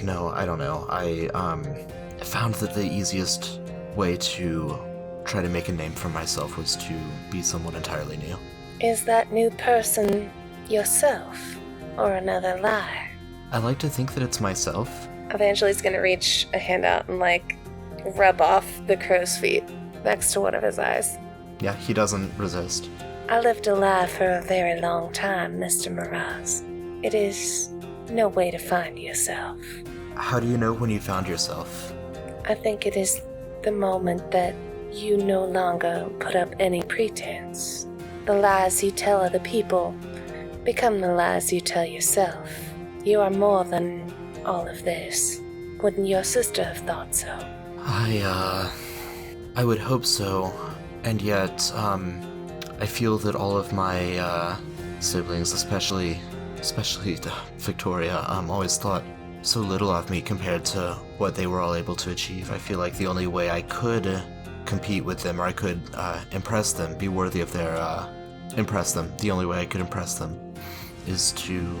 No, I don't know. I found that the easiest way to try to make a name for myself was to be someone entirely new. Is that new person yourself or another lie? I like to think that it's myself. Evangeline's gonna reach a hand out and, rub off the crow's feet next to one of his eyes. Yeah, he doesn't resist. I lived a lie for a very long time, Mr. Miraz. It is no way to find yourself. How do you know when you found yourself? I think it is the moment that you no longer put up any pretense. The lies you tell other people become the lies you tell yourself. You are more than all of this. Wouldn't your sister have thought so? I would hope so. And yet, I feel that all of my, siblings, especially Victoria, always thought so little of me compared to what they were all able to achieve. I feel like the only way I could compete with them, or I could impress them, be worthy of their impress them. The only way I could impress them is to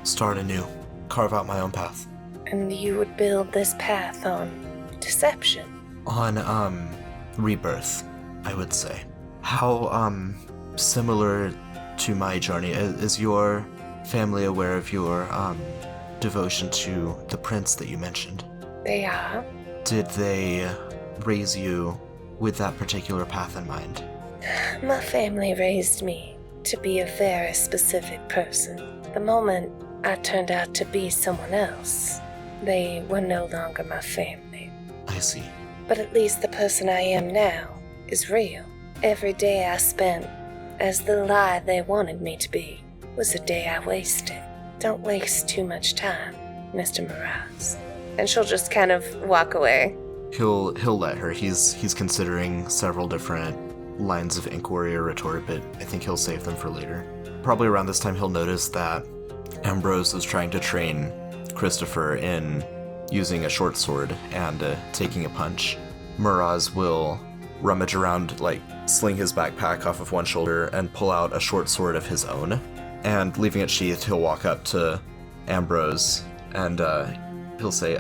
start anew, carve out my own path. And you would build this path on deception? On rebirth, I would say. How similar to my journey is your family aware of your devotion to the prince that you mentioned? They are. Did they raise you with that particular path in mind? My family raised me to be a very specific person. The moment I turned out to be someone else, they were no longer my family. I see. But at least the person I am now is real. Every day I spent as the lie they wanted me to be was a day I wasted. Don't waste too much time, Mr. Miraz. And she'll just kind of walk away. He'll let her. He's considering several different lines of inquiry or retort, but I think he'll save them for later. Probably around this time he'll notice that Ambrose is trying to train Christopher in using a short sword and taking a punch. Miraz will rummage around, sling his backpack off of one shoulder and pull out a short sword of his own. And leaving it sheathed, he'll walk up to Ambrose and he'll say,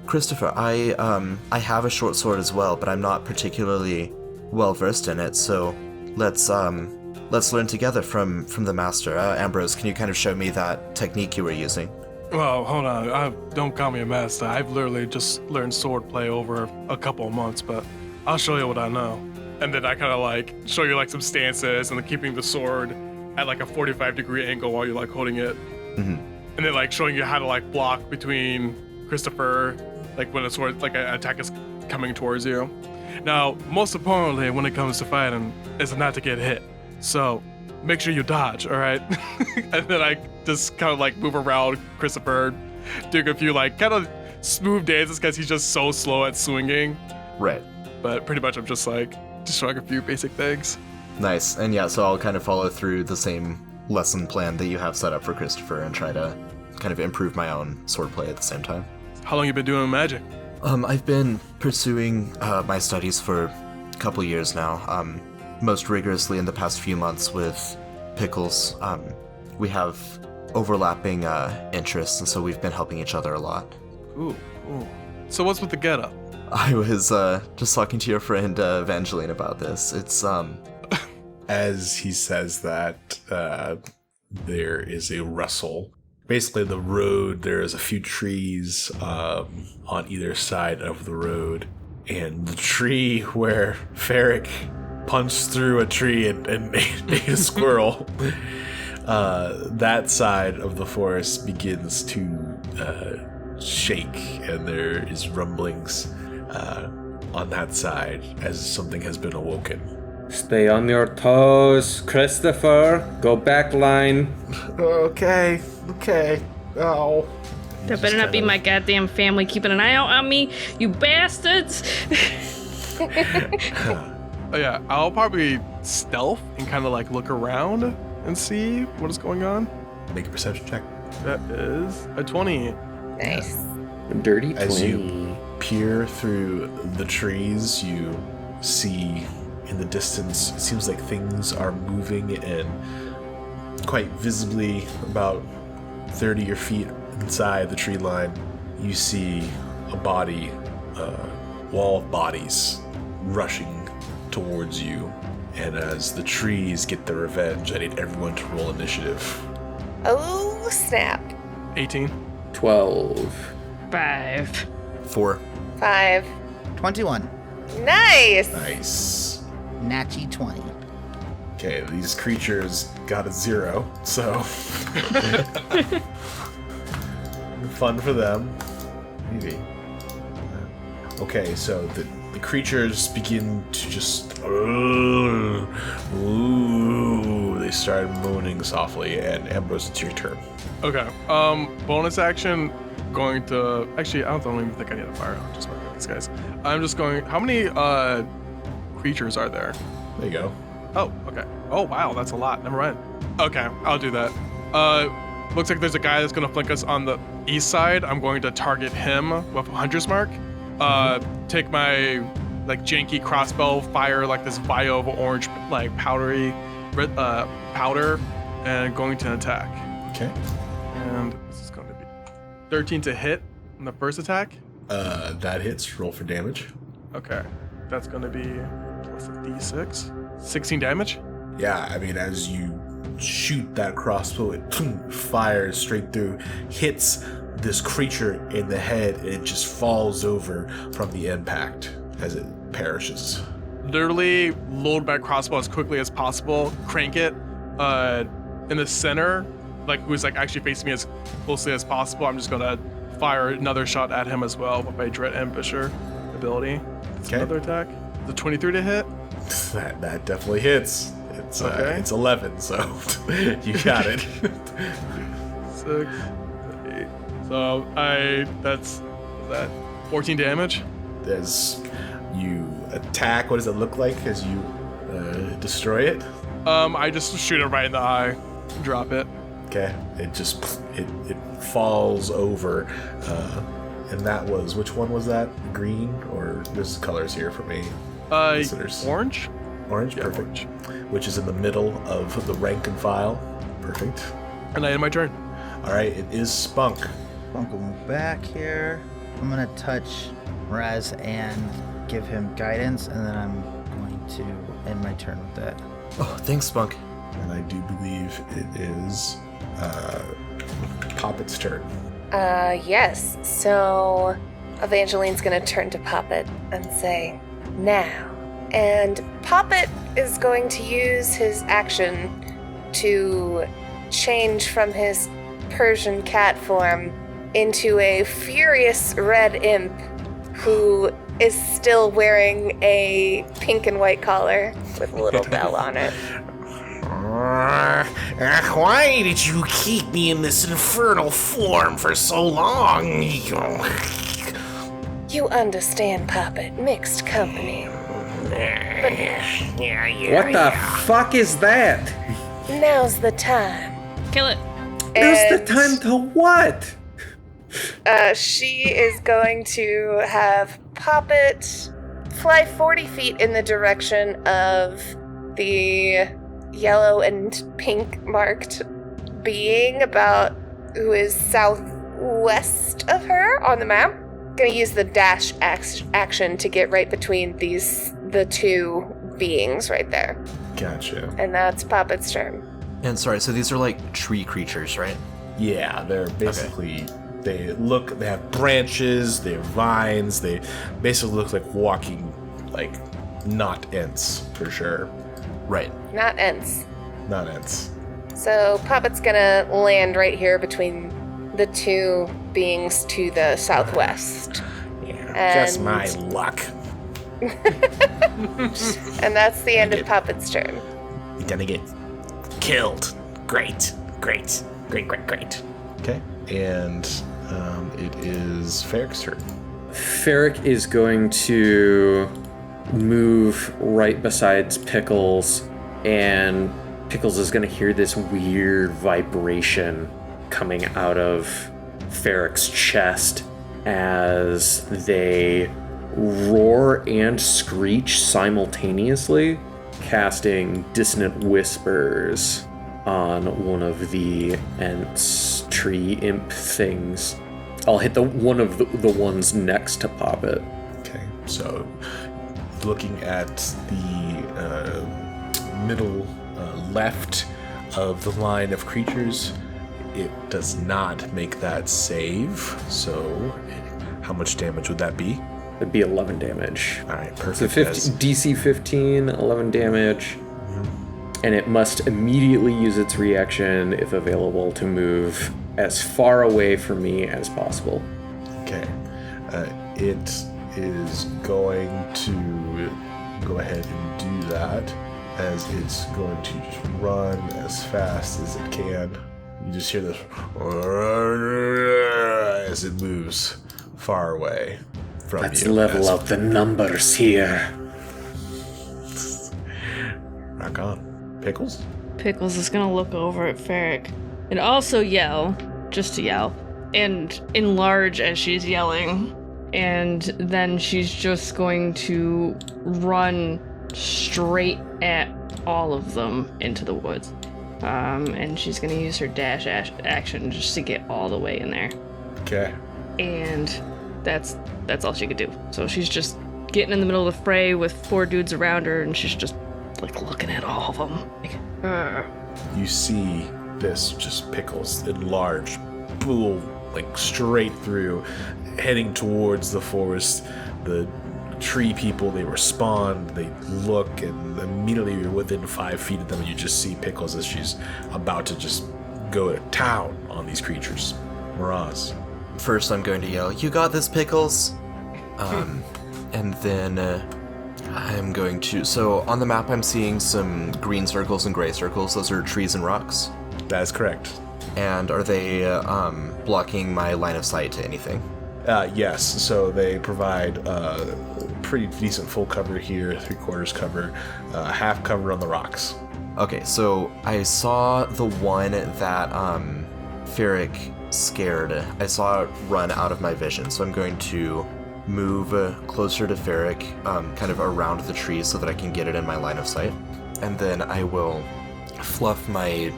Christopher, I have a short sword as well, but I'm not particularly well versed in it, so let's learn together from the master. Ambrose, can you kind of show me that technique you were using? Well, hold on. Don't call me a master. I've literally just learned swordplay over a couple of months, but I'll show you what I know. And then I kind of show you some stances and then keeping the sword at a 45-degree angle while you're holding it. Mm-hmm. And then showing you how to block between Christopher, when a sword, an attack is coming towards you. Now, most importantly, when it comes to fighting, is not to get hit. So make sure you dodge, all right? And then I just kind of move around Christopher, doing a few kind of smooth dances because he's just so slow at swinging. Right. But pretty much I'm just showing a few basic things. Nice. And yeah, so I'll kind of follow through the same lesson plan that you have set up for Christopher and try to kind of improve my own swordplay at the same time. How long you been doing magic? I've been pursuing my studies for a couple years now, most rigorously in the past few months with Pkelz. We have overlapping interests, and so we've been helping each other a lot. Ooh. So what's with the getup? I was just talking to your friend Evangeline about this. It's As he says that, there is a rustle basically the road. There's a few trees on either side of the road, and the tree where Ferric punched through a tree and ate a squirrel. That side of the forest begins to shake, and there is rumblings on that side as something has been awoken. Stay on your toes, Christopher. Go back line. Okay. Oh. That better not be my goddamn family keeping an eye out on me, you bastards! Oh yeah, I'll probably stealth and kind of like look around and see what is going on. Make a perception check. That is a 20. Nice. Dirty 20. As you peer through the trees, you see in the distance, it seems like things are moving, and quite visibly about 30 feet inside the tree line, you see a body, wall of bodies rushing towards you. And as the trees get their revenge, I need everyone to roll initiative. Oh, snap. 18. 12. 5. 4. 5. 21. Nice. Nice. Natchy 20. Okay, these creatures got a 0, so fun for them. Maybe. Okay, so the creatures begin to just they start moaning softly, and Ambrose, it's your turn. Okay. Bonus action. Going to actually, I don't even think I need a fire. I'm just working with these guys. I'm just going. How many creatures are there? There you go. Oh, okay. Oh, wow, that's a lot. Never mind. Okay, I'll do that. Looks like there's a guy that's gonna flank us on the east side. I'm going to target him with a hunter's mark. Take my like janky crossbow, fire like this vial of orange like powdery powder, and going to attack. Okay. And this is going to be 13 to hit on the first attack. That hits. Roll for damage. Okay, that's going to be what's it, D6, 16 damage. Yeah, I mean, as you shoot that crossbow, it fires straight through, hits this creature in the head, and it just falls over from the impact as it perishes. Literally load my crossbow as quickly as possible, crank it in the center, like who's like actually facing me as closely as possible. I'm just gonna fire another shot at him as well with my Dread Ambusher ability. It's Okay. another attack. The 23 to hit. That definitely hits. It's Okay. it's 11, so you got it. 6, 8. So that's 14 damage. As you attack, what does it look like as you destroy it? I just shoot it right in the eye, drop it. Okay, it falls over, and that was, which one was that? Green, or there's colors here for me. Listeners. Orange. Orange, Yeah, perfect. orange. Which is in the middle of the rank and file. Perfect. And I end my turn. All right, it is Spunk. Spunk will move back here. I'm gonna touch Raz and give him guidance, and then I'm going to end my turn with that. Oh, thanks, Spunk. And I do believe it is Poppet's turn. Yes. So Evangeline's gonna turn to Poppet and say, now. And Poppet is going to use his action to change from his Persian cat form into a furious red imp who is still wearing a pink and white collar with a little bell on it. Why did you keep me in this infernal form for so long? You understand, Poppet. Mixed company. What the fuck is that? Now's the time. Kill it. Now's the And, time to what? she is going to have Poppet fly 40 feet in the direction of the yellow and pink marked being who is southwest of her on the map. Gonna use the dash action to get right between the two beings right there. Gotcha. And that's Poppet's turn. And sorry, so these are like tree creatures, right? Yeah, they're basically they have branches, they have vines, they basically look like walking, like not ents for sure. Right. Not ents. Not ents. So Puppet's gonna land right here between the two beings to the southwest. Yeah, just And- my luck. And that's the end of Puppet's turn. You're gonna get killed. Great. Okay, and it is Ferric's turn. Ferric is going to move right beside Pkelz, and Pkelz is going to hear this weird vibration coming out of Ferric's chest as they roar and screech simultaneously, casting Dissonant Whispers on one of the Ents tree imp things. I'll hit one of the ones next to Poppet. Okay, so looking at the middle left of the line of creatures, it does not make that save. So how much damage would that be? It'd be 11 damage. All right, So perfect. 15, DC 15, 11 damage. And it must immediately use its reaction, if available, to move as far away from me as possible. Okay. It is going to go ahead and do that, as it's going to just run as fast as it can. You just hear this as it moves far away from Let's you. level as- out the numbers here. Rock on. Pkelz? Pkelz is gonna look over at Ferric and also yell, just to yell, and enlarge as she's yelling. And then she's just going to run straight at all of them into the woods. And she's gonna use her dash action just to get all the way in there. Okay. And that's all she could do. So she's just getting in the middle of the fray with 4 dudes around her, and she's just like looking at all of them. Like, You see this just Pkelz enlarge, pool like straight through, heading towards the forest. The tree people, they respond, they look, and immediately you're within 5 feet of them, and you just see Pkelz as she's about to just go to town on these creatures. Miraz. First, I'm going to yell, "You got this, Pkelz!" And then I'm going to... So, on the map, I'm seeing some green circles and gray circles. Those are trees and rocks. That is correct. And are they blocking my line of sight to anything? Yes, so they provide pretty decent full cover here, 3/4 cover, half cover on the rocks. Okay, so I saw the one that Ferric scared. I saw it run out of my vision, so I'm going to move closer to Ferric, kind of around the tree so that I can get it in my line of sight. And then I will fluff my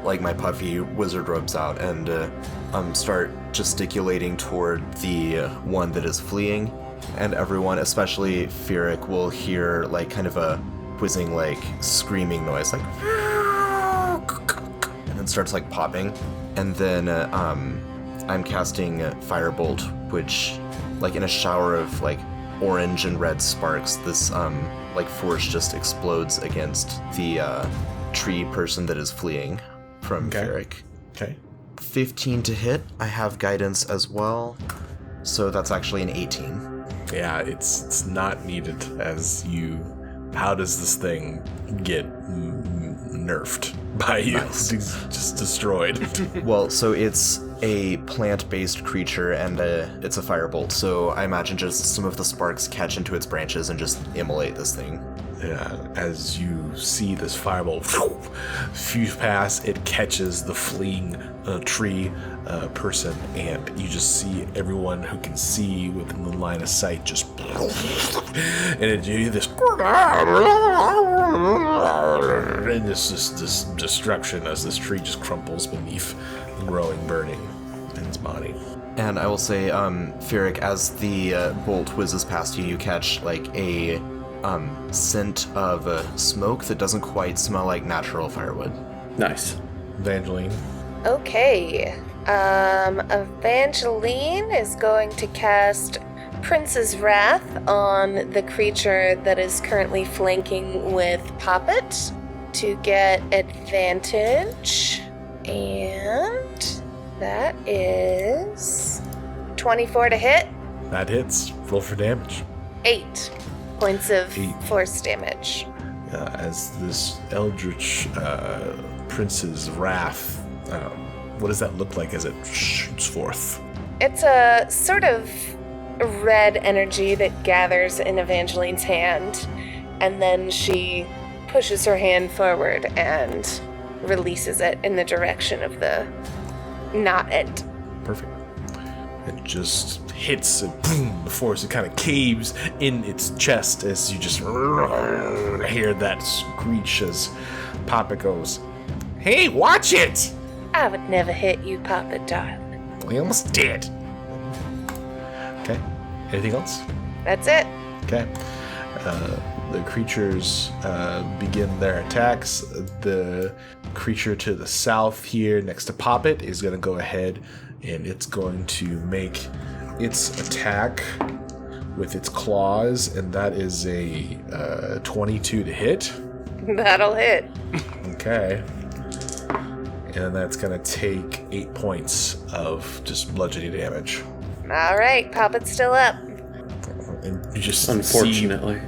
my puffy wizard robes out and start gesticulating toward the one that is fleeing. And everyone, especially Ferric, will hear like kind of a whizzing, like screaming noise, like, and then starts like popping. And then I'm casting Firebolt, which, like in a shower of like orange and red sparks, this like force just explodes against the tree person that is fleeing from Ferric. Okay. 15 to hit. I have guidance as well, so that's actually an 18. Yeah, it's not needed as you... How does this thing get nerfed by you? Nice. Just destroyed. Well, so it's a plant-based creature, and it's a firebolt, so I imagine just some of the sparks catch into its branches and just immolate this thing. Yeah, as you see this fireball fuse past, it catches the fleeing tree person, and you just see everyone who can see within the line of sight just... And it, you hear this... And this destruction as this tree just crumples beneath the growing burning in its body. And I will say, Ferric, as the bolt whizzes past you, you catch like a scent of smoke that doesn't quite smell like natural firewood. Nice. Evangeline. Okay. Evangeline is going to cast Prince's Wrath on the creature that is currently flanking with Poppet to get advantage. And that is 24 to hit. That hits. Roll for damage. 8 points of 8. force damage. As this Eldritch Prince's Wrath, what does that look like as it shoots forth? It's a sort of red energy that gathers in Evangeline's hand, and then she pushes her hand forward and releases it in the direction of the knot end. Perfect. It just hits and boom, the force, it kind of caves in its chest as you just hear that screech as Papa goes, "Hey, watch it!" I would never hit you, Papa, darling. We almost did. Okay. Anything else? That's it. Okay. The creatures begin their attacks. The creature to the south here next to Poppet is going to go ahead and it's going to make its attack with its claws, and that is a 22 to hit. That'll hit. Okay. And that's going to take 8 points of just bludgeoning damage. All right, Poppet's still up. And you just Unfortunately.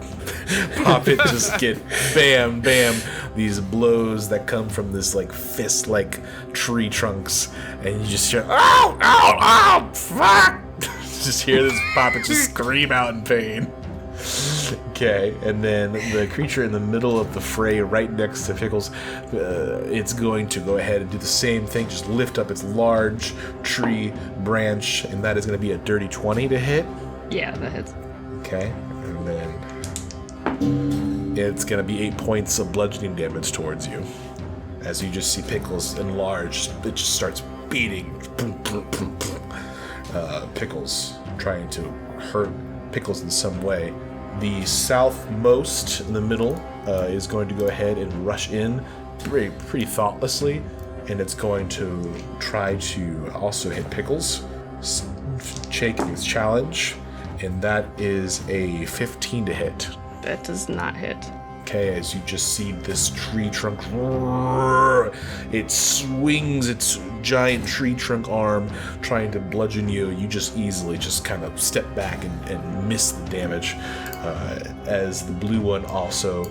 see Poppet just get bam, bam, these blows that come from this like fist-like tree trunks, and you just hear, "Ow, ow, ow, fuck!" Just hear this Poppet just scream out in pain. Okay, and then the creature in the middle of the fray, right next to Pkelz, it's going to go ahead and do the same thing, just lift up its large tree branch, and that is going to be a dirty 20 to hit. Yeah, that hits. Okay, and then it's going to be 8 points of bludgeoning damage towards you. As you just see Pkelz enlarge, it just starts beating Pkelz, trying to hurt Pkelz in some way. The southmost in the middle is going to go ahead and rush in pretty thoughtlessly, and it's going to try to also hit Pkelz, shaking its challenge, and that is a 15 to hit. That does not hit. Okay, as you just see this tree trunk, it swings its giant tree trunk arm trying to bludgeon you. You just easily just kind of step back and miss the damage, as the blue one also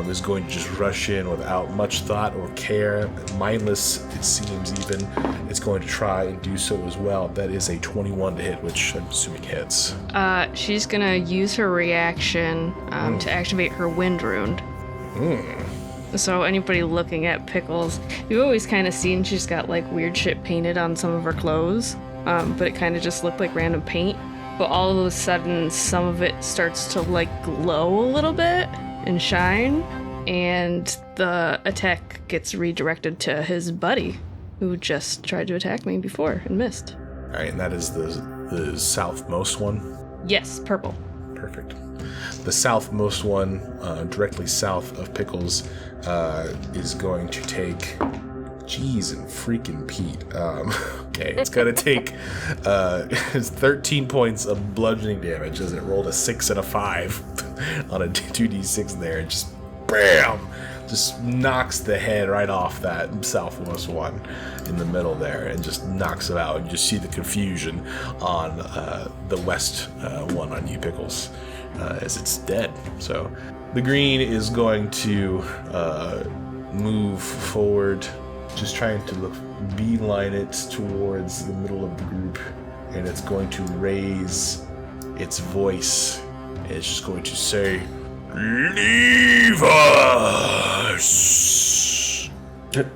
is going to just rush in without much thought or care. Mindless, it seems even, it's going to try and do so as well. That is a 21 to hit, which I'm assuming hits. She's gonna use her reaction to activate her wind rune. So anybody looking at Pkelz, you've always kind of seen she's got like weird shit painted on some of her clothes, but it kind of just looked like random paint. But all of a sudden, some of it starts to like glow a little bit and shine, and the attack gets redirected to his buddy, who just tried to attack me before and missed. All right, and that is the southmost one. Yes, purple. Perfect. The southmost one, directly south of Pkelz, is going to take. Jeez and freaking Pete. Okay, it's gonna take 13 points of bludgeoning damage as it rolled a 6 and a 5 on a 2d6 there. And just bam! Just knocks the head right off that southmost one in the middle there and just knocks it out. You just see the confusion on the west one on you, Pkelz, as it's dead. So the green is going to move forward, just trying to beeline it towards the middle of the group, and it's going to raise its voice. And it's just going to say, "Leave us!"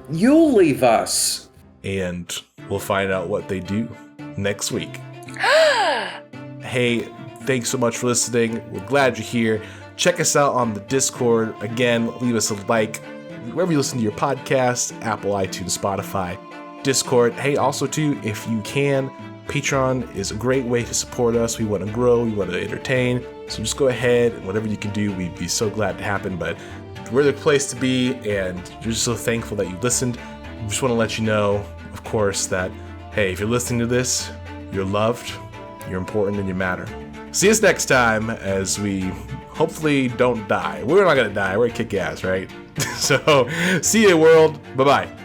You'll leave us. And we'll find out what they do next week. Hey, thanks so much for listening. We're glad you're here. Check us out on the Discord. Again, leave us a like wherever you listen to your podcast, Apple, iTunes, Spotify, Discord. Hey, also too, if you can, Patreon is a great way to support us. We want to grow, we want to entertain. So just go ahead, and whatever you can do, we'd be so glad to happen. But we're the place to be, and we're just so thankful that you listened. We just want to let you know of course, that, hey, if you're listening to this, you're loved, you're important, and you matter. See us next time as we hopefully don't die. We're not going to die. We're going to kick ass, right? So, see you, world. Bye-bye.